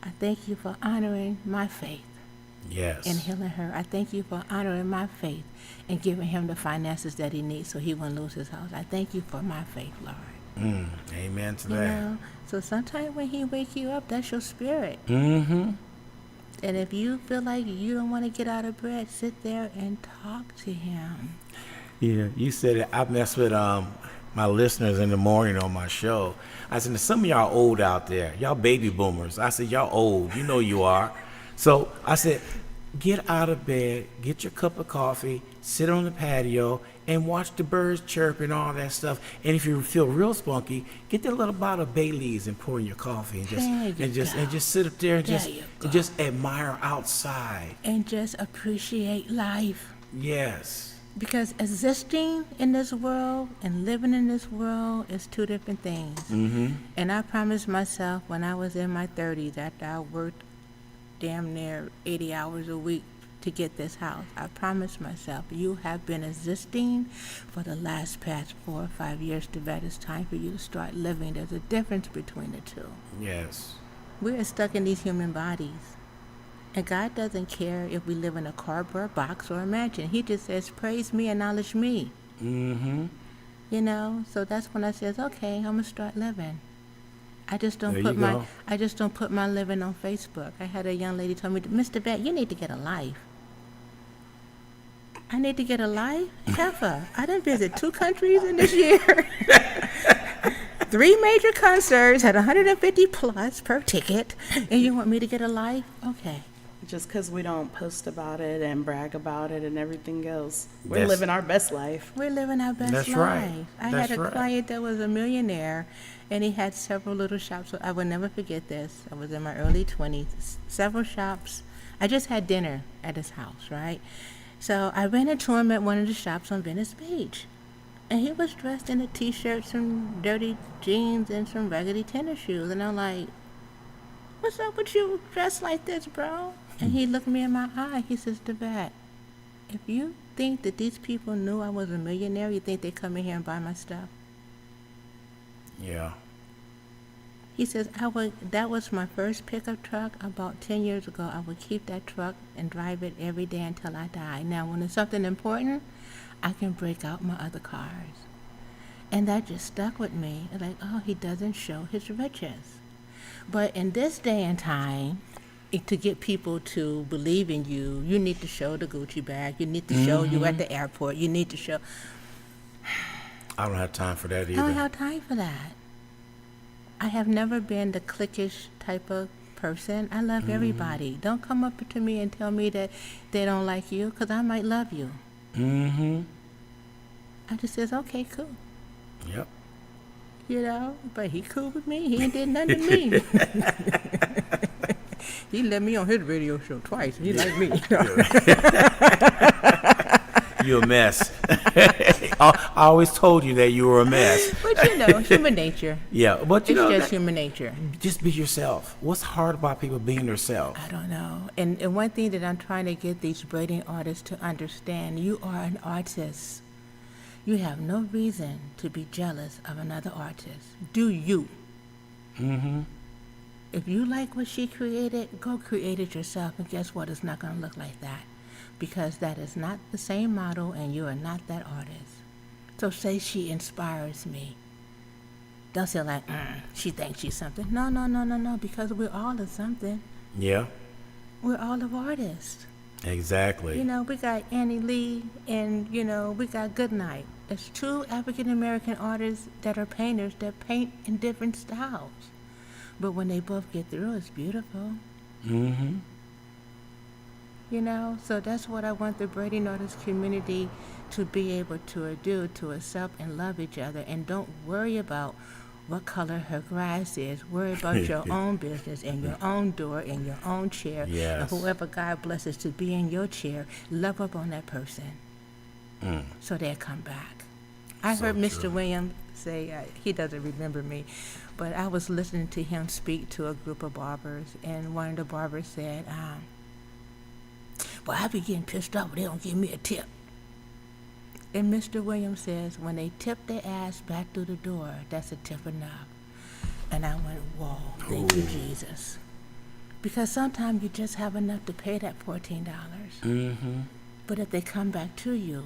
I thank you for honoring my faith Yes. and healing her. I thank you for honoring my faith and giving him the finances that he needs so he won't lose his house. I thank you for my faith, Lord. Amen to You that. know, so sometimes when he wake you up, that's your spirit. Mm-hmm. And if you feel like you don't want to get out of bed, sit there and talk to him. Yeah, you said it. I mess with my listeners in the morning on my show. I said, some of y'all old out there. Y'all baby boomers. I said, y'all old. You know you are. So I said, get out of bed, get your cup of coffee, sit on the patio, and watch the birds chirp and all that stuff. And if you feel real spunky, get that little bottle of Bailey's and pour in your coffee and just sit up there and just admire outside. And just appreciate life. Yes. Because existing in this world and living in this world is two different things. Mm-hmm. And I promised myself when I was in my 30s after I worked damn near 80 hours a week to get this house, I promised myself, you have been existing for the past 4 or 5 years, Davette. It's time for you to start living. There's a difference between the two. Yes. We are stuck in these human bodies. And God doesn't care if we live in a cardboard box or a mansion. He just says, praise me, acknowledge me. Mm-hmm. You know, so that's when I says, okay, I'm gonna start living. I just don't put my living on Facebook. I had a young lady tell me, Mr. Davette, you need to get a life. I need to get a life? Heifer, I done visit 2 countries in this year. 3 major concerts at 150 plus per ticket, and you want me to get a life? Okay. Just because we don't post about it and brag about it and everything else. We're living our best life. We're living our best That's life. right. I had a client that was a millionaire, and he had several little shops. So I will never forget this. I was in my early 20s, several shops. I just had dinner at his house, right? So I ran into him at one of the shops on Venice Beach. And he was dressed in a t-shirt, some dirty jeans, and some raggedy tennis shoes. And I'm like, what's up with you dressed like this, bro? And he looked me in my eye. He says, Davette, if you think that these people knew I was a millionaire, you think they come in here and buy my stuff? Yeah. He says, that was my first pickup truck about 10 years ago. I would keep that truck and drive it every day until I die. Now, when it's something important, I can break out my other cars. And that just stuck with me. Like, oh, he doesn't show his riches. But in this day and time, to get people to believe in you, you need to show the Gucci bag. You need to show you at the airport. You need to show. I don't have time for that either. I don't have time for that. I have never been the cliquish type of person. I love everybody. Don't come up to me and tell me that they don't like you, because I might love you. Mm-hmm. I just says, okay, cool. Yep. You know, but he cool with me. He ain't did nothing to me. He let me on his radio show twice. He like me. You're a mess. I always told you that you were a mess. But you know, human nature. Yeah, but you It's know, just human nature. just be yourself. What's hard about people being themselves? I don't know. And one thing that I'm trying to get these braiding artists to understand, you are an artist. You have no reason to be jealous of another artist. Do you? Mm-hmm. If you like what she created, go create it yourself. And guess what? It's not going to look like that. Because that is not the same model and you are not that artist. So say she inspires me. Don't say like, she thinks she's something. No, because we're all of something. Yeah. We're all of artists. Exactly. You know, we got Annie Lee and, you know, we got Goodnight. There's 2 African-American artists that are painters that paint in different styles. But when they both get through, it's beautiful. Mm-hmm. You know, so that's what I want the braiding artist community to be able to do, to accept and love each other. And don't worry about what color her grass is. Worry about your own business and your own door and your own chair. Yes. And whoever God blesses to be in your chair, love up on that person. So they'll come back. I So heard Mr. true. Williams say, he doesn't remember me, but I was listening to him speak to a group of barbers, and one of the barbers said, well, I be getting pissed off when they don't give me a tip. And Mr. Williams says, when they tip their ass back through the door, that's a tip enough. And I went, whoa, thank you, Jesus. Because sometimes you just have enough to pay that $14. Mm-hmm. But if they come back to you,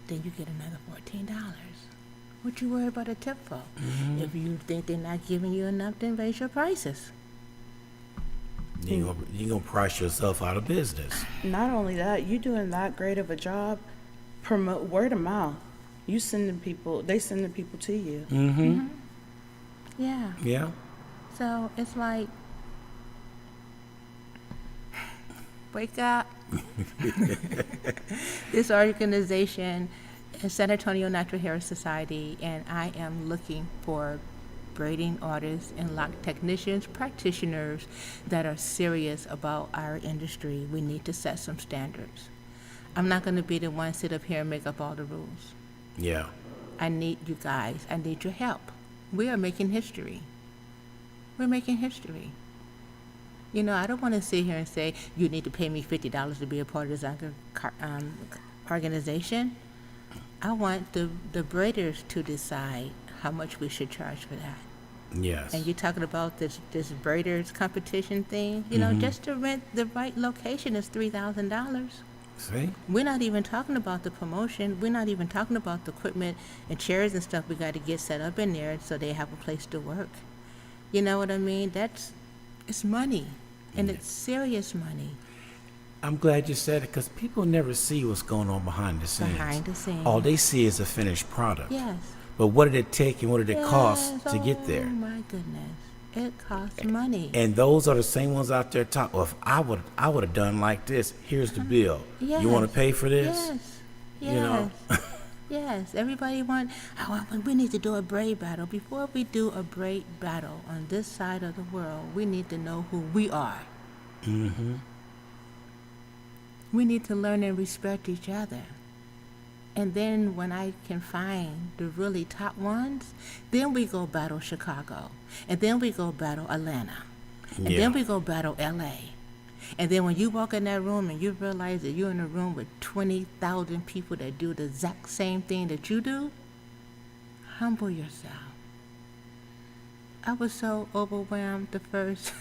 then you get another $14. What you worry about a tip for? Mm-hmm. If you think they're not giving you enough, then raise your prices. You're gonna price yourself out of business. Not only that, you doing that great of a job, promote word of mouth. You sending people, they sending people to you. Mm-hmm. Yeah. Yeah. So it's like, wake up. This organization is San Antonio Natural Hair Society, and I am looking for braiding artists and lock technicians, practitioners that are serious about our industry. We need to set some standards. I'm not going to be the one sit up here and make up all the rules. Yeah. I need you guys. I need your help. We are making history. We're making history. You know, I don't want to sit here and say, you need to pay me $50 to be a part of this organization. I want the braiders to decide how much we should charge for that. Yes. And you're talking about this braiders competition thing, you know, just to rent the right location is $3,000. See? We're not even talking about the promotion. We're not even talking about the equipment and chairs and stuff we got to get set up in there so they have a place to work. You know what I mean? It's money, and it's serious money. I'm glad you said it because people never see what's going on behind the scenes. Behind the scenes. All they see is a finished product. Yes. But what did it take and what did it cost Yes. to get there? Oh my goodness. It costs money. And those are the same ones out there talk. Well, if I would have done like this. Here's the bill. Yes. You want to pay for this? Yes. Yes. You know? Yes. Everybody we need to do a braid battle. Before we do a braid battle on this side of the world, we need to know who we are. Mm-hmm. We need to learn and respect each other. And then when I can find the really top ones, then we go battle Chicago. And then we go battle Atlanta. And Yeah. then we go battle LA. And then when you walk in that room and you realize that you're in a room with 20,000 people that do the exact same thing that you do, humble yourself. I was so overwhelmed the first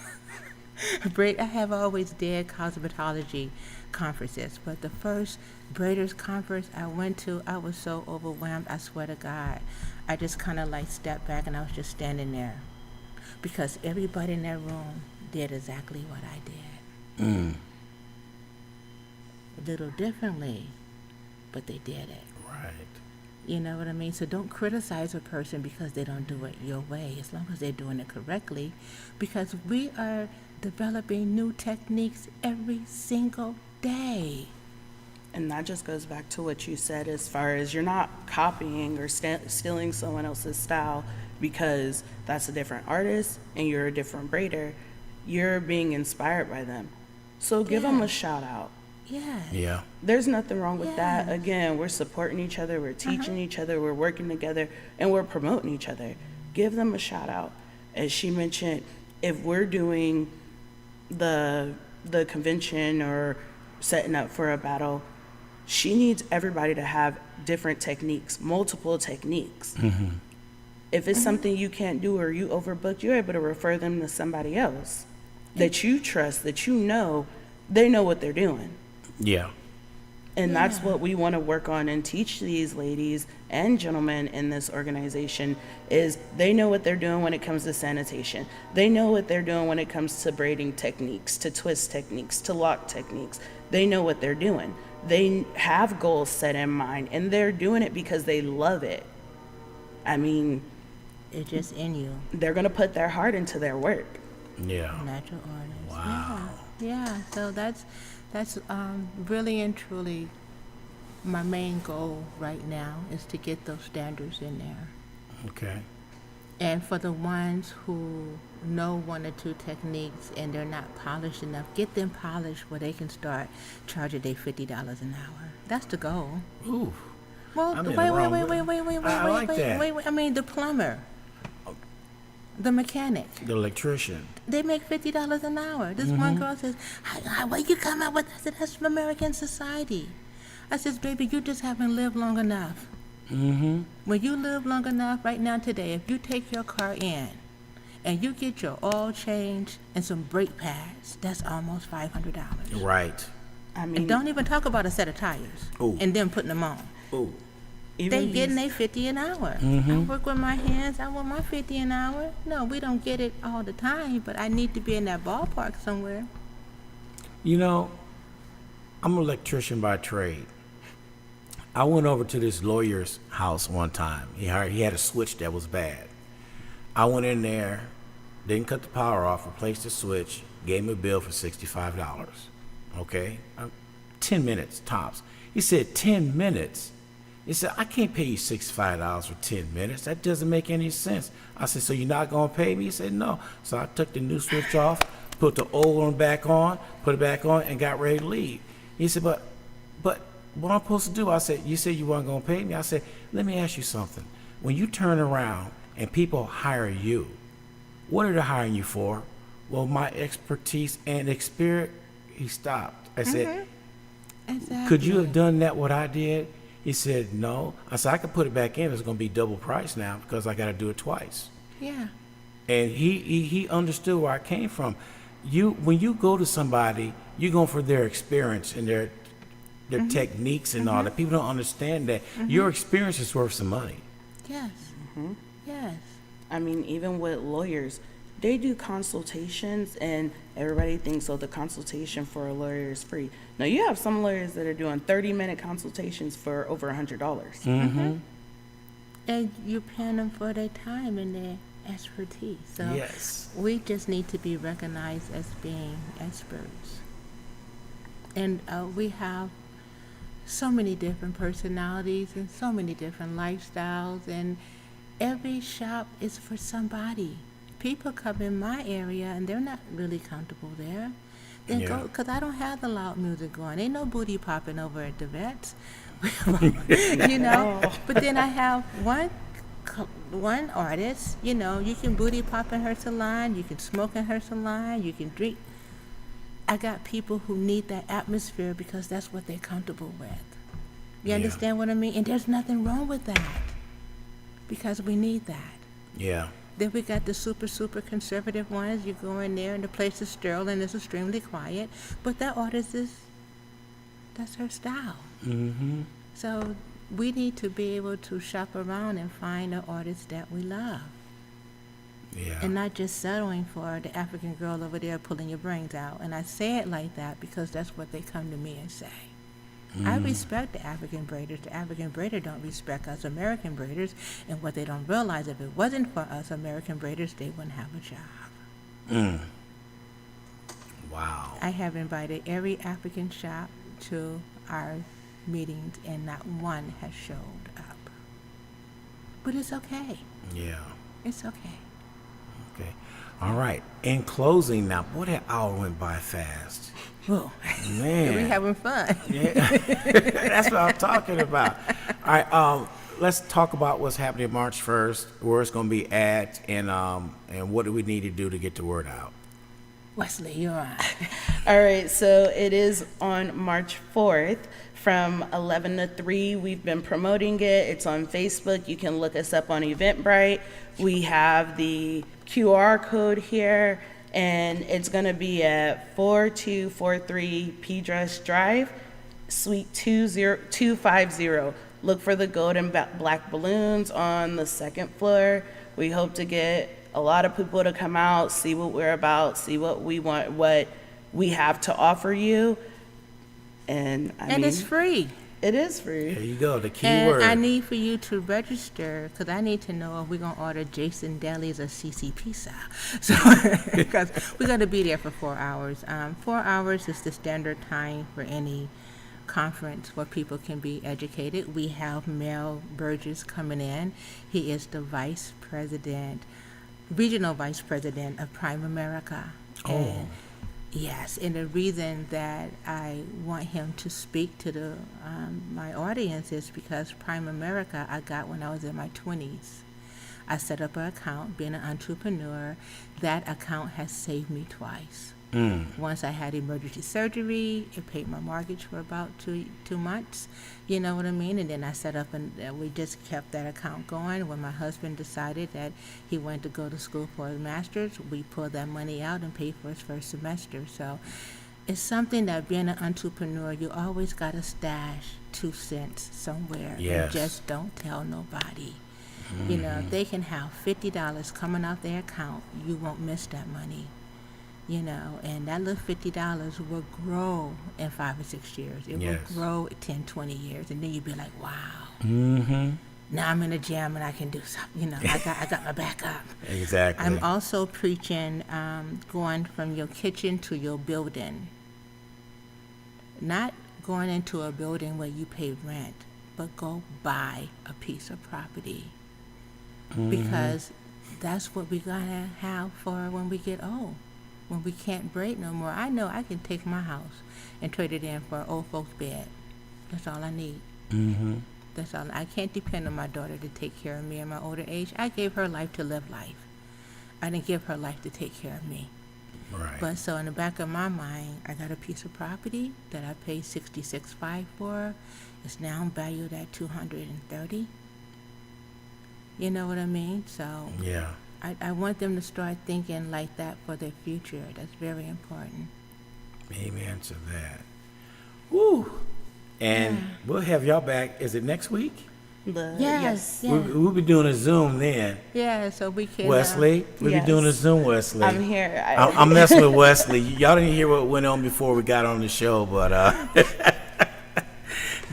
I have always did cosmetology conferences, but the first braiders conference I went to, I was so overwhelmed, I swear to God. I just kind of like stepped back and I was just standing there because everybody in that room did exactly what I did. A little differently, but they did it. Right. You know what I mean? So don't criticize a person because they don't do it your way, as long as they're doing it correctly, because we are developing new techniques every single day. And that just goes back to what you said as far as you're not copying or stealing someone else's style because that's a different artist and you're a different braider. You're being inspired by them. So give them a shout out. Yes. Yeah. There's nothing wrong with that. Yes. Again, we're supporting each other, we're teaching each other, we're working together, and we're promoting each other. Give them a shout out. As she mentioned, if we're doing the convention or setting up for a battle, she needs everybody to have different techniques, multiple techniques. If it's something you can't do or you overbooked, you're able to refer them to somebody else that you trust, that you know, they know what they're doing. Yeah. And that's what we want to work on and teach these ladies and gentlemen in this organization is they know what they're doing when it comes to sanitation. They know what they're doing when it comes to braiding techniques, to twist techniques, to lock techniques. They know what they're doing. They have goals set in mind and they're doing it because they love it. I mean, It's just in you. they're going to put their heart into their work. Yeah. Natural artists. Wow. Yeah. So that's really and truly my main goal right now is to get those standards in there. Okay. And for the ones who know one or two techniques and they're not polished enough, get them polished where they can start charging their $50 an hour. That's the goal. Ooh. Well, I'm in wait, the wait, wrong wait, group. wait, wait, wait, wait, I like that. wait. I mean, the plumber, the mechanic. The electrician. They make $50 an hour. This one girl says, "Why you come out with that?" I said, "That's from American society." I says, "Baby, you just haven't lived long enough. When you live long enough, right now today, if you take your car in and you get your oil changed and some brake pads, that's almost $500. Right. I And mean, don't even talk about a set of tires Ooh. and then putting them on. Ooh. They even getting these- they 50 an hour. I work with my hands. I want my 50 an hour. No, we don't get it all the time, but I need to be in that ballpark somewhere. You know, I'm an electrician by trade. I went over to this lawyer's house one time. He had a switch that was bad. I went in there, didn't cut the power off, replaced the switch, gave him a bill for $65. Okay? 10 minutes tops. He said, 10 minutes? He said, I can't pay you $65 for 10 minutes. That doesn't make any sense. I said, so you're not going to pay me? He said, no. So I took the new switch off, put the old one back on, put it back on, and got ready to leave. He said, but what I'm supposed to do? I said, you said you weren't going to pay me. I said, let me ask you something. When you turn around and people hire you, what are they hiring you for? Well, my expertise and experience. He stopped. I said, Exactly. could you have done that what I did? He said, no. I said, I could put it back in. It's going to be double price now because I got to do it twice. Yeah. And he understood where I came from. When you go to somebody, you're going for their experience and their techniques and all that. People don't understand that your experience is worth some money. Yes. Yes. I mean, even with lawyers, they do consultations, and everybody thinks, oh, the consultation for a lawyer is free. Now, you have some lawyers that are doing 30-minute consultations for over $100. And you're paying them for their time and their expertise. So Yes. we just need to be recognized as being experts. And we have so many different personalities and so many different lifestyles, and every shop is for somebody. People come in my area and they're not really comfortable there. Then Yeah. go, because I don't have the loud music going. Ain't no booty popping over at Davette. You know? But then I have one artist, you know, you can booty pop in her salon, you can smoke in her salon, you can drink. I got people who need that atmosphere because that's what they're comfortable with. You Yeah. understand what I mean? And there's nothing wrong with that because we need that. Yeah. Then we got the super conservative ones. You go in there and the place is sterile and it's extremely quiet. But that artist that's her style. So we need to be able to shop around and find an artist that we love. Yeah. And not just settling for the African girl over there pulling your brains out. And I say it like that because that's what they come to me and say. I respect the African braiders. The African braider don't respect us American braiders. And what they don't realize, if it wasn't for us American braiders, they wouldn't have a job. Wow. I have invited every African shop to our meetings, and not one has showed up. But it's okay. Yeah. It's okay. Okay. All right. In closing now, boy, that hour went by fast. Whoa. Man. We having fun. Yeah. That's what I'm talking about. All right. Let's talk about what's happening March 1st, where it's going to be at, and what do we need to do to get the word out. Wesley, you're on. All right, so it is on March 4th from 11 to 3. We've been promoting it. It's on Facebook. You can look us up on Eventbrite. We have the QR code here, and it's going to be at 4243 Pedras Drive, Suite 250. Look for the gold and black balloons on the second floor. We hope to get a lot of people to come out, see what we're about, see what we want, what we have to offer you. And I mean, It's free. it is free. There you go. The key And word. I need for you to register because I need to know if we're going to order Jason Deli's or CC Pizza. So, because we're going to be there for 4 hours. 4 hours is the standard time for any conference where people can be educated. We have Mel Burgess coming in. He is the regional vice president of Prime America. And Yes, and the reason that I want him to speak to the my audience is because Prime America I got when I was in my 20s. I set up an account, being an entrepreneur. That account has saved me twice. Once I had emergency surgery, it paid my mortgage for about two months. You know what I mean? And then I set up, and we just kept that account going. When my husband decided that he wanted to go to school for his master's, we pulled that money out and paid for his first semester. So it's something that being an entrepreneur, you always got to stash 2 cents somewhere. Yes. And just don't tell nobody. You know, if they can have $50 coming out their account, you won't miss that money. You know, and that little $50 will grow in 5 or 6 years. It Yes. will grow 10, 20 years, and then you'll be like, wow. Mm-hmm. Now I'm in the gym and I can do something. You know, I got my back up. Exactly. I'm also preaching going from your kitchen to your building. Not going into a building where you pay rent, but go buy a piece of property. Because that's what we're going to have for when we get old. When we can't break no more. I know I can take my house and trade it in for an old folks bed. That's all I need. Mm-hmm. That's all. I can't depend on my daughter to take care of me in my older age. I gave her life to live life. I didn't give her life to take care of me. Right. But so in the back of my mind, I got a piece of property that I paid $66,500 for. It's now valued at $230,000. You know what I mean? So Yeah. I want them to start thinking like that for their future. That's very important. Amen to that. Woo. And we'll have y'all back. Is it next week? Yes. Yeah. We'll be doing a Zoom then. Yeah, so we can. Wesley, we'll Yes. be doing a Zoom, Wesley. I'm here. I'm messing with Wesley. Y'all didn't hear what went on before we got on the show, but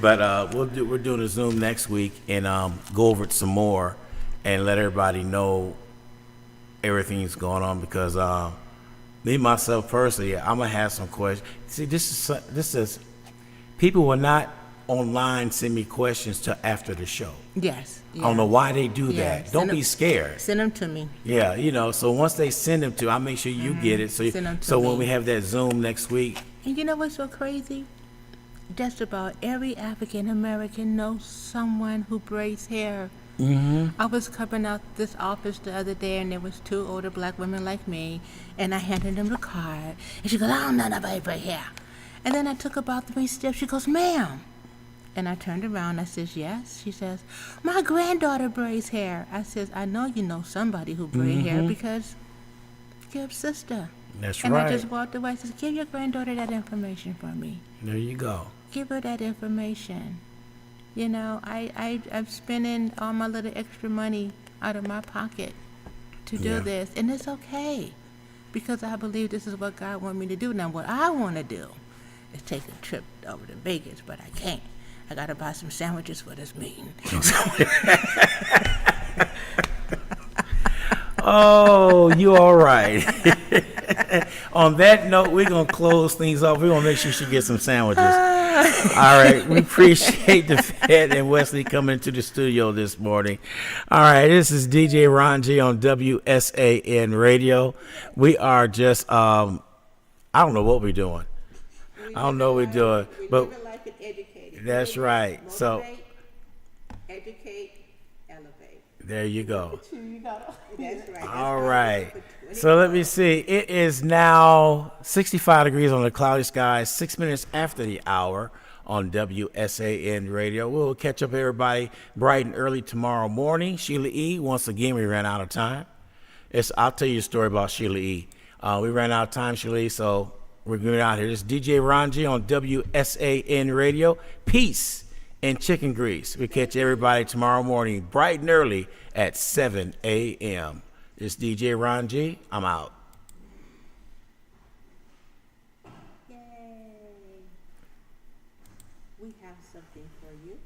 we're doing a Zoom next week and go over it some more and let everybody know everything's going on because me myself personally, I'm gonna have some questions. See, this is people will not online send me questions till after the show. Yes. I don't know why they do Yeah, that. Don't send be them- scared. Send them to me. Yeah, you know, so once they send them to, I'll make sure you get it. So, Send 'em to so when me. we have that Zoom next week, And you know what's so crazy? Just about every African American knows someone who braids hair. I was coming out this office the other day, and there was 2 older black women like me, and I handed them the card, and she goes, "I don't know nobody braid hair." And then I took about 3 steps. She goes, "Ma'am." And I turned around. I says, "Yes." She says, "My granddaughter braids hair." I says, "I know you know somebody who braids hair because your sister." that's And right. I just walked away. I says, "Give your granddaughter that information for me. There you go. Give her that information." You know, I'm spending all my little extra money out of my pocket to do Yeah. this, and it's okay because I believe this is what God wants me to do. Now, what I want to do is take a trip over to Vegas, but I can't. I got to buy some sandwiches for this meeting. Oh, you all right. On that note, we're going to close things off. We're going to make sure she gets some sandwiches. All right. We appreciate Davette and Wesley coming to the studio this morning. All right. This is DJ Ron G on WSAN Radio. We are just, I don't know what we're doing. I don't know what we're doing, but life and educate. that's right. So Educate, elevate. there you go. That's right. All right. So let me see. It is now 65 degrees on the cloudy sky, 6 minutes after the hour on WSAN Radio. We'll catch up everybody bright and early tomorrow morning. Sheila E., once again, we ran out of time. I'll tell you a story about Sheila E. We ran out of time, Sheila E., so we're going out here. This is DJ Ron G on WSAN Radio. Peace and chicken grease. We catch everybody tomorrow morning bright and early at 7 a.m. This is DJ Ron G. I'm out. Yay. We have something for you.